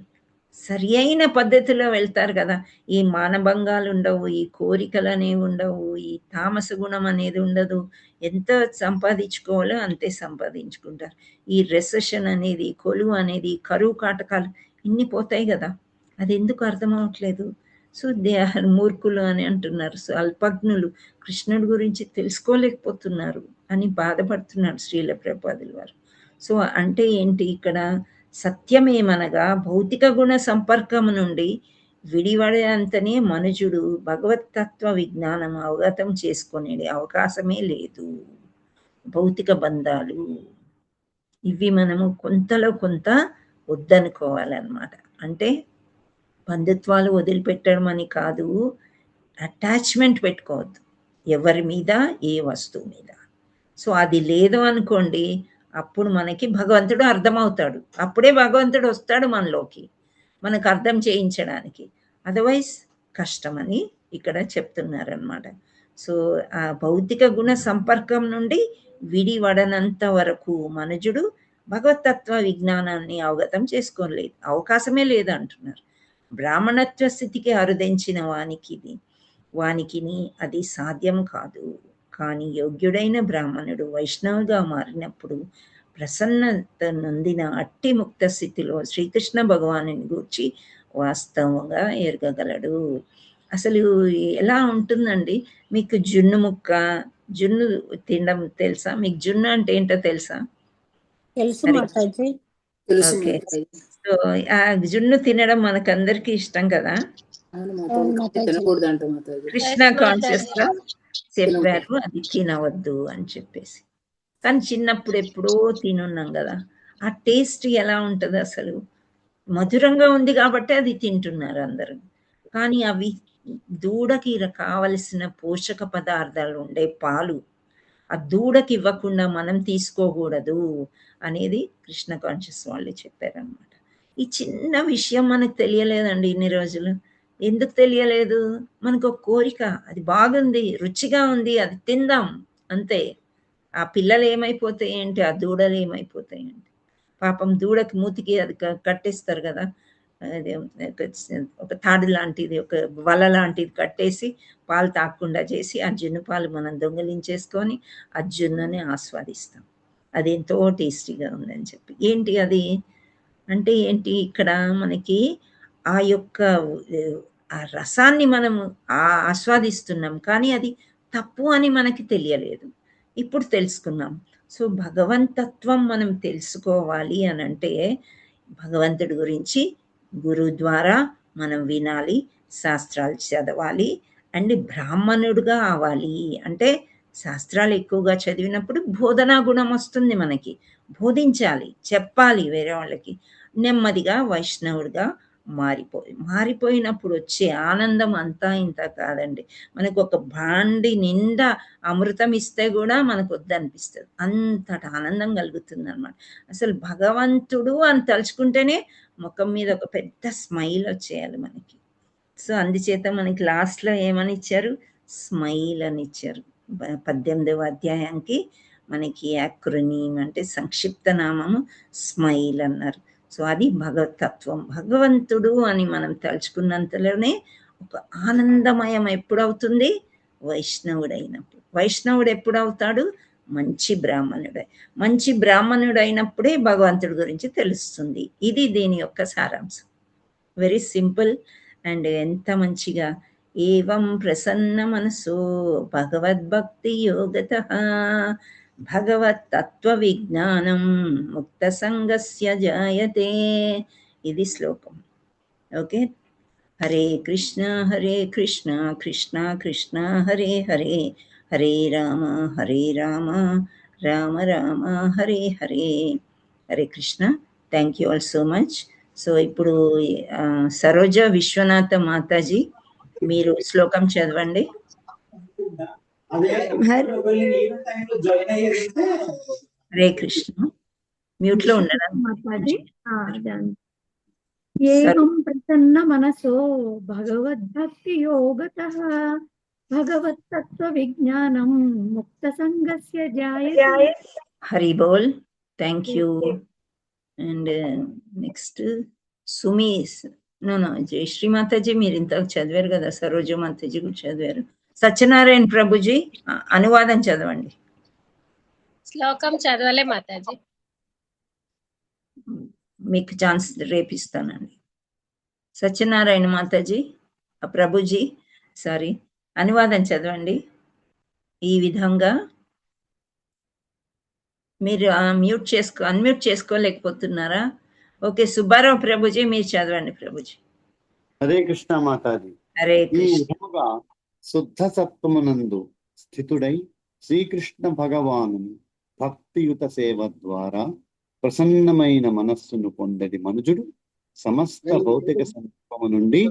సరి అయిన పద్ధతిలో వెళ్తారు కదా. ఈ మానభంగాలు ఉండవు, ఈ కోరికలు అనేవి ఉండవు, ఈ తామస గుణం అనేది ఉండదు. ఎంత సంపాదించుకోవాలో అంతే సంపాదించుకుంటారు. ఈ రెసెషన్ అనేది, కొలువు అనేది, కరువు కాటకాలు ఇన్ని పోతాయి కదా. అది ఎందుకు అర్థం అవ్వట్లేదు? సో దే ఆర్ మూర్ఖులు అని అంటున్నారు. సో అల్పజ్ఞులు, కృష్ణుడి గురించి తెలుసుకోలేకపోతున్నారు అని బాధపడుతున్నాడు శ్రీల ప్రభుపాదుల వారు. సో అంటే ఏంటి ఇక్కడ సత్యమేమనగా భౌతిక గుణ సంపర్కము నుండి విడివడంతనే మనుజుడు భగవతత్వ విజ్ఞానం అవగతం చేసుకునే అవకాశమే లేదు. భౌతిక బంధాలు ఇవి మనము కొంతలో కొంత వద్దనుకోవాలన్నమాట. అంటే బంధుత్వాలు వదిలిపెట్టడం అని కాదు, అటాచ్మెంట్ పెట్టుకోవద్దు ఎవరి మీద, ఏ వస్తువు మీద. సో అది లేదు అనుకోండి, అప్పుడు మనకి భగవంతుడు అర్థమవుతాడు. అప్పుడే భగవంతుడు వస్తాడు మనలోకి, మనకు అర్థం చేయించడానికి. అదర్వైజ్ కష్టమని ఇక్కడ చెప్తున్నారనమాట. సో ఆ భౌతిక గుణ సంపర్కం నుండి విడివడనంత వరకు మనుజుడు భగవతత్వ విజ్ఞానాన్ని అవగతం చేసుకోలేదు, అవకాశమే లేదు అంటున్నారు. బ్రాహ్మణత్వ స్థితికి అరుదించిన వానికిని అది సాధ్యం కాదు. కానీ యోగ్యుడైన బ్రాహ్మణుడు వైష్ణవుగా మారినప్పుడు ప్రసన్నత నొందిన అట్టి ముక్త స్థితిలో శ్రీకృష్ణ భగవానుని గూర్చి వాస్తవంగా ఎరగగలడు. అసలు ఎలా ఉంటుందండి? మీకు జున్ను ముక్క, జున్ను తినడం తెలుసా? మీకు జున్ను అంటే ఏంటో తెలుసా? ఓకే. సో ఆ జున్ను తినడం మనకందరికి ఇష్టం కదా. కృష్ణ కాన్షియస్ గా చెప్పారు అది తినవద్దు అని చెప్పేసి. కానీ చిన్నప్పుడు ఎప్పుడో తినున్నాం కదా. ఆ టేస్ట్ ఎలా ఉంటుంది? అసలు మధురంగా ఉంది కాబట్టి అది తింటున్నారు అందరూ. కానీ అవి దూడకి కావలసిన పోషక పదార్థాలు ఉండే పాలు ఆ దూడకి ఇవ్వకుండా మనం తీసుకోకూడదు అనేది కృష్ణ కాన్షియస్ వాళ్ళు చెప్పారనమాట. ఈ చిన్న విషయం మనకు తెలియలేదండి ఇన్ని రోజులు. ఎందుకు తెలియలేదు? మనకు ఒక కోరిక, అది బాగుంది, రుచిగా ఉంది, అది తిందాం అంతే. ఆ పిల్లలు ఏమైపోతాయి ఏంటి, ఆ దూడలు ఏమైపోతాయి ఏంటి? పాపం దూడకి మూతికి అది కట్టేస్తారు కదా, అది ఒక తాడు లాంటిది, ఒక వల లాంటిది కట్టేసి పాలు తాగకుండా చేసి ఆ జున్ను పాలు మనం దొంగలించేసుకొని ఆ జున్నుని ఆస్వాదిస్తాం. అది ఎంతో టేస్టీగా ఉందని చెప్పి. ఏంటి అది అంటే ఏంటి? ఇక్కడ మనకి ఆ యొక్క ఆ రసాన్ని మనము ఆస్వాదిస్తున్నాం, కానీ అది తప్పు అని మనకి తెలియలేదు. ఇప్పుడు తెలుసుకున్నాం. సో భగవంతత్వం మనం తెలుసుకోవాలి అని అంటే భగవంతుడి గురించి గురువు ద్వారా మనం వినాలి, శాస్త్రాలు చదవాలి, అండ్ బ్రాహ్మణుడుగా అవ్వాలి. అంటే శాస్త్రాలు ఎక్కువగా చదివినప్పుడు బోధనా గుణం వస్తుంది మనకి, బోధించాలి, చెప్పాలి వేరే వాళ్ళకి. నెమ్మదిగా వైష్ణవుడిగా మారిపోయినప్పుడు వచ్చే ఆనందం అంతా ఇంత కాదండి. మనకు ఒక బాండి నిండా అమృతం ఇస్తే కూడా మనకు వద్దనిపిస్తుంది, అంతటి ఆనందం కలుగుతుంది అనమాట. అసలు భగవంతుడు అని తలుచుకుంటేనే ముఖం మీద ఒక పెద్ద స్మైల్ వచ్చేయాలి మనకి. సో అందుచేత మనకి లాస్ట్లో ఏమని ఇచ్చారు? స్మైల్ అని ఇచ్చారు. 18వ అధ్యాయానికి మనకి యాక్రోనీమ్ అంటే సంక్షిప్త నామము స్మైల్ అన్నారు. సో అది భగవతత్వం. భగవంతుడు అని మనం తలుచుకున్నంతలోనే ఒక ఆనందమయం ఎప్పుడవుతుంది? వైష్ణవుడైనప్పుడు. వైష్ణవుడు ఎప్పుడవుతాడు? మంచి బ్రాహ్మణుడే. మంచి బ్రాహ్మణుడు అయినప్పుడే భగవంతుడి గురించి తెలుస్తుంది. ఇది దీని యొక్క సారాంశం. వెరీ సింపుల్ అండ్ ఎంత మంచిగా. ఏవం ప్రసన్న మనసో భగవద్భక్తి యోగతః భగవత్తత్వ విజ్ఞానం ముక్త సంగస్య జాయతే. ఇది శ్లోకం. Okay. Hare Krishna Krishna Krishna Hare Hare, Hare Rama Rama Rama Hare Hare. Hare Krishna. Thank you all so much. So ఇప్పుడు సరోజ విశ్వనాథ మాతాజీ మీరు శ్లోకం చదవండి. హరే కృష్ణ. మ్యూట్ లో ఉండడం. ఏవం ప్రసన్న మనసో భగవద్భక్తి యోగతః భగవత్తత్వ విజ్ఞానం ముక్త సంగస్య జాయతే. హరి బోల్. Thank you. And next Sumi. No Jayashree మాతాజీ మీరు ఇంతకు చదివారు కదా, సరోజ మాతాజీ కూడా చదివారు. సత్యనారాయణ ప్రభుజీ అనువాదం చదవండి. శ్లోకం చదవలే మాతాజీ. మీకు ఛాన్స్ రేపిస్తానండి. సత్యనారాయణ మాతాజీ ప్రభుజీ సారీ, అనువాదం చదవండి. ఈ విధంగా మీరు అన్మ్యూట్ చేసుకోలేకపోతున్నారా? ఓకే, సుబ్బారావు ప్రభుజీ మీరు చదవండి ప్రభుజీ. హరే కృష్ణ మాతాజీ. హరే ఈ కృష్ణ. విధముగా శుద్ధ సత్వమునందు స్థితుడై శ్రీకృష్ణ భగవాను భక్తియుత సేవ ద్వారా ప్రసన్నమైన మనస్సును పొందడి మనుజుడు సమస్త భౌతిక సంకల్పము నుండి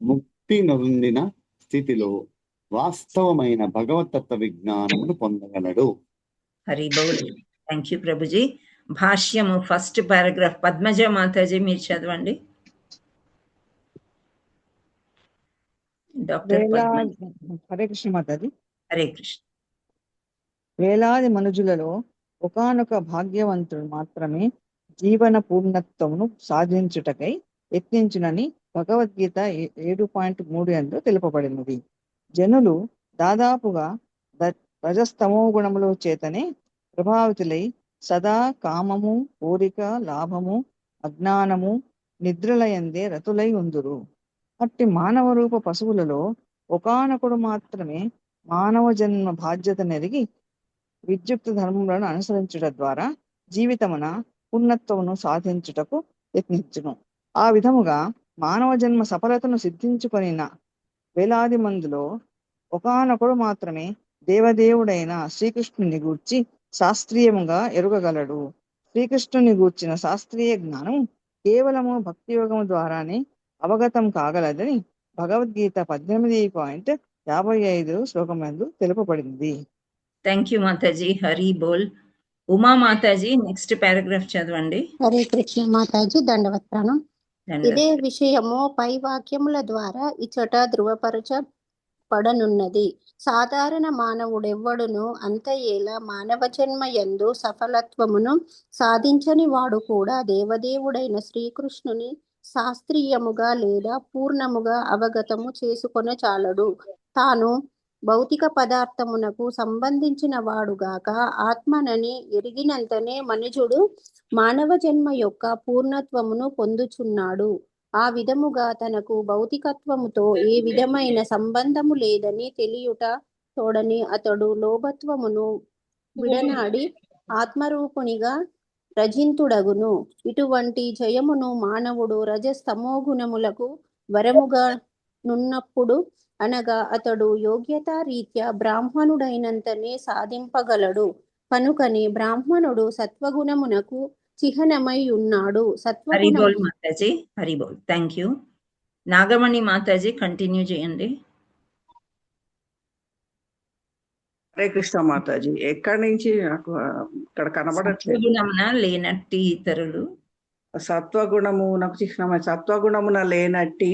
ముక్తి నొందిన స్థితిలో వాస్తవమైన భగవతత్వ విజ్ఞానమును పొందగలడు. Hari bowl. Thank you Prabhuji. భాష్యము ఫస్ట్ పారాగ్రాఫ్ పద్మజ మాతాజీ మీరు చదవండి. డాక్టర్ హరే కృష్ణ మాతాజీ. హరే కృష్ణ. వేలాది మనుజులలో ఒకానొక భాగ్యవంతుడు మాత్రమే జీవన పూర్ణత్వమును సాధించుటకై యత్నించునని భగవద్గీత 7.3 యందు తెలుపబడినది. జనులు దాదాపుగా రజస్తమో గుణముల చేతనే ప్రభావితులై సదా కామము, కోరిక, లాభము, అజ్ఞానము, నిద్రలయందే రతులై ఉందురు. అట్టి మానవ రూప పశువులలో ఒకానొకడు మాత్రమే మానవ జన్మ బాధ్యత నెరిగి విద్యుక్త ధర్మములను అనుసరించుట ద్వారా జీవితమున పూర్ణత్వమును సాధించుటకు యత్నించును. ఆ విధముగా మానవ జన్మ సఫలతను సిద్ధించుకొనిన వేలాది మందిలో ఒకానొకడు మాత్రమే దేవదేవుడైన శ్రీకృష్ణుని గూర్చి శాస్త్రీయముగా ఎరుగగలడు. శ్రీకృష్ణుని గూర్చిన శాస్త్రీయ జ్ఞానం కేవలము భక్తియోగము ద్వారానే అవగతం కాగలదని భగవద్గీత 18.55 శ్లోకమందు తెలుపబడింది. థ్యాంక్ యూ మాతాజీ. హరి బోల్. ఉమా మాతాజీ నెక్స్ట్ పారాగ్రాఫ్ చదవండి. హరే కృష్ణ మాతాజీ. దండవత్ప్రణం. ఇదే విషయము పై వాక్యముల ద్వారా ఇచ్చట ధృవపరచబడనున్నది. సాధారణ మానవుడెవ్వడును అంతయేలా మానవ జన్మ యందు సఫలత్వమును సాధించని వాడు కూడా దేవదేవుడైన శ్రీకృష్ణుని శాస్త్రీయముగా లేదా పూర్ణముగా అవగతము చేసుకొనచాలడు. తాను భౌతిక పదార్థమునకు సంబంధించిన వాడుగాక ఆత్మనని ఎరిగినంతనే మనుజుడు మానవ జన్మ యొక్క పూర్ణత్వమును పొందుచున్నాడు. ఆ విధముగా తనకు భౌతికత్వముతో ఏ విధమైన సంబంధము లేదని తెలియుట తోడని అతడు లోభత్వమును విడనాడి ఆత్మరూపునిగా రజింతుడగును. ఇటువంటి జయమును మానవుడు రజస్తమో గుణములకు వరముగా నున్నప్పుడు అనగా అతడు యోగ్యతా రీత్యా బ్రాహ్మణుడైనంతనే సాధింపగలడు. కనుకని బ్రాహ్మణుడు సత్వగుణమునకు చిహ్నమై ఉన్నాడు. Haribol Mataji. Haribol. Thank you. Nagamani Mataji continue చేయండి. హరే కృష్ణ మాతాజీ. ఎక్కడి నుంచి నాకు ఇక్కడ కనబడట్లేదు. లేనట్టి ఇతరులు సత్వగుణమునకు చిహ్నమై సత్వగుణమున లేనట్టి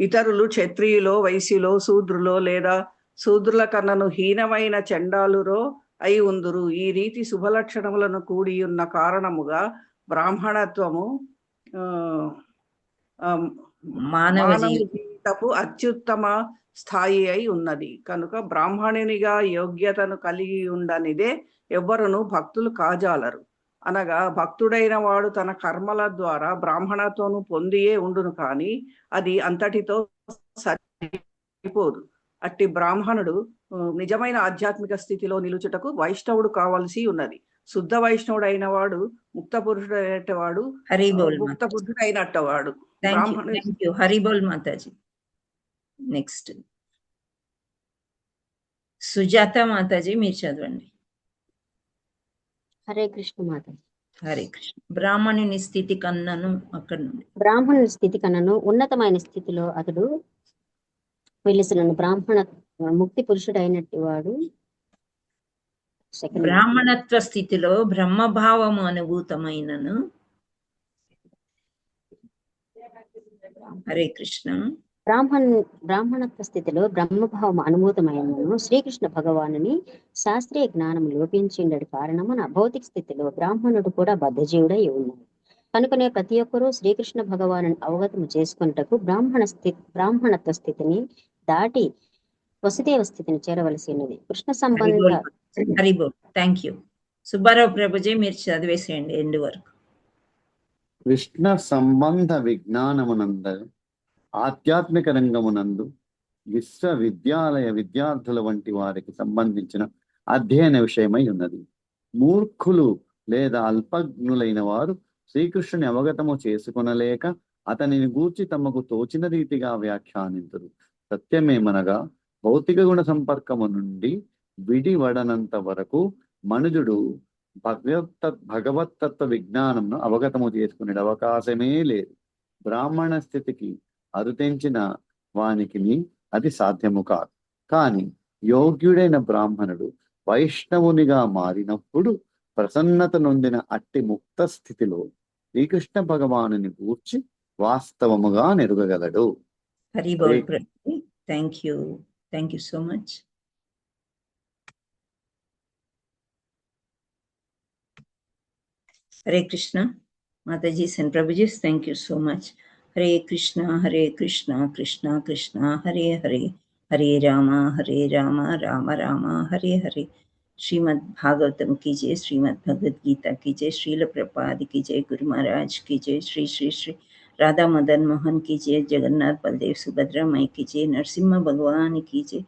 ఇతరులు క్షత్రియులో, వైశ్యులో, శూద్రులో లేదా శూద్రుల కన్నను హీనమైన చండాలురో అయి ఉందురు. ఈ రీతి శుభలక్షణములను కూడి ఉన్న కారణముగా బ్రాహ్మణత్వము మానవ జీవితపు అత్యుత్తమ స్థాయి అయి ఉన్నది. కనుక బ్రాహ్మణునిగా యోగ్యతను కలిగి ఉండనిదే ఎవ్వరును భక్తులు కాజాలరు. అనగా భక్తుడైన వాడు తన కర్మల ద్వారా బ్రాహ్మణత్వము పొందియే ఉండును, కానీ అది అంతటితో సరిపోదు. అట్టి బ్రాహ్మణుడు నిజమైన ఆధ్యాత్మిక స్థితిలో నిలుచుటకు వైష్ణవుడు కావాల్సి ఉన్నది. శుద్ధ వైష్ణవుడు అయిన వాడు ముక్త పురుషుడైనవాడు, ముక్త పురుషుడైనట్టవాడు. హరిబోల్ మాతాజీ. నెక్స్ట్ సుజాత మాతాజీ మీరు చదవండి. హరే కృష్ణ మాతాజీ. హరే కృష్ణ. బ్రాహ్మణుని స్థితి కన్నను అక్కడ నుండి బ్రాహ్మణుని స్థితి కన్నను ఉన్నతమైన స్థితిలో అతడు వెలిసినను. బ్రాహ్మణ ముక్తి పురుషుడైనట్టు వాడు బ్రాహ్మణత్వ స్థితిలో బ్రహ్మభావము అనుభూతమైనను. హరే కృష్ణ. బ్రాహ్మణత్వ స్థితిలో బ్రహ్మభావం అనుభూతమైనను శ్రీకృష్ణ భగవానుని శాస్త్రీయ జ్ఞానం లోపించిండటి కారణమున భౌతిక స్థితిలో బ్రాహ్మణుడు కూడా బద్ధజీవుడై ఉన్నాడు. కనుకనే ప్రతి ఒక్కరూ శ్రీకృష్ణ భగవాను అవగతం చేసుకున్నటకు బ్రాహ్మణత్వ స్థితిని దాటి వసుదేవ స్థితిని చేరవలసి ఉన్నది. కృష్ణ సంబంధ. Thank you. సుబ్బారావు ప్రభుజీ మీరు చదివేసేయండి ఎండ్ వరకు. కృష్ణ సంబంధ విజ్ఞానమునందు ఆధ్యాత్మిక రంగమునందు విశ్వవిద్యాలయ విద్యార్థుల వంటి వారికి సంబంధించిన అధ్యయన విషయమై ఉన్నది. మూర్ఖులు లేదా అల్పజ్ఞులైన వారు శ్రీకృష్ణుని అవగతము చేసుకొనలేక అతనిని గూర్చి తమకు తోచిన రీతిగా వ్యాఖ్యానింతురు. సత్యమేమనగా భౌతిక గుణ సంపర్కము నుండి విడివడనంత వరకు మనుజుడు భగవత్తత్వ విజ్ఞానంను అవగతము చేసుకునే అవకాశమే లేదు. బ్రాహ్మణ స్థితికి అరుతెంచిన వానికి అది సాధ్యము కాదు. కానీ యోగ్యుడైన బ్రాహ్మణుడు వైష్ణవునిగా మారినప్పుడు ప్రసన్నత నొందిన అట్టి ముక్త స్థితిలో శ్రీకృష్ణ భగవానుని గూర్చి వాస్తవముగా నెరుగగలడు. హరి బోల్ ప్రభు. Thank you so much. Hare Krishna మాతాజీ అండ్ ప్రభుజీ, thank you so much. Hare Krishna Krishna Krishna Hare Hare, Hare Rama Rama Rama Hare Hare. Shrimad Bhagavatam की जय, श्रीमद् भगवद गीता की जय, श्रील प्रपाद की जय, गुरु महाराज की जय, श्री श्री श्री राधा मदन मोहन की जय, जगन्नाथ बलदेव सुभद्रा माई की जय, नरसिम्हा भगवान की जय,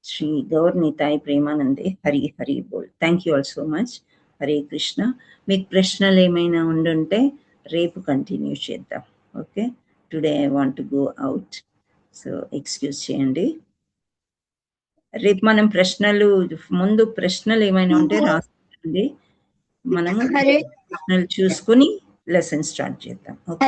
श्री गौर निताई प्रेमानंदे. हरि हरि बोल. Thank you all so much. Hare Krishna. మీకు ప్రశ్నలు ఏమైనా ఉండుంటే రేపు కంటిన్యూ చేద్దాం. Okay, today I want to go out, so excuse చేయండి. రేపు మనం ముందు ప్రశ్నలు ఏమైనా ఉంటే రాసుకోండి. మనము ప్రశ్నలు చూసుకుని లెసన్ స్టార్ట్ చేద్దాం. ఓకే.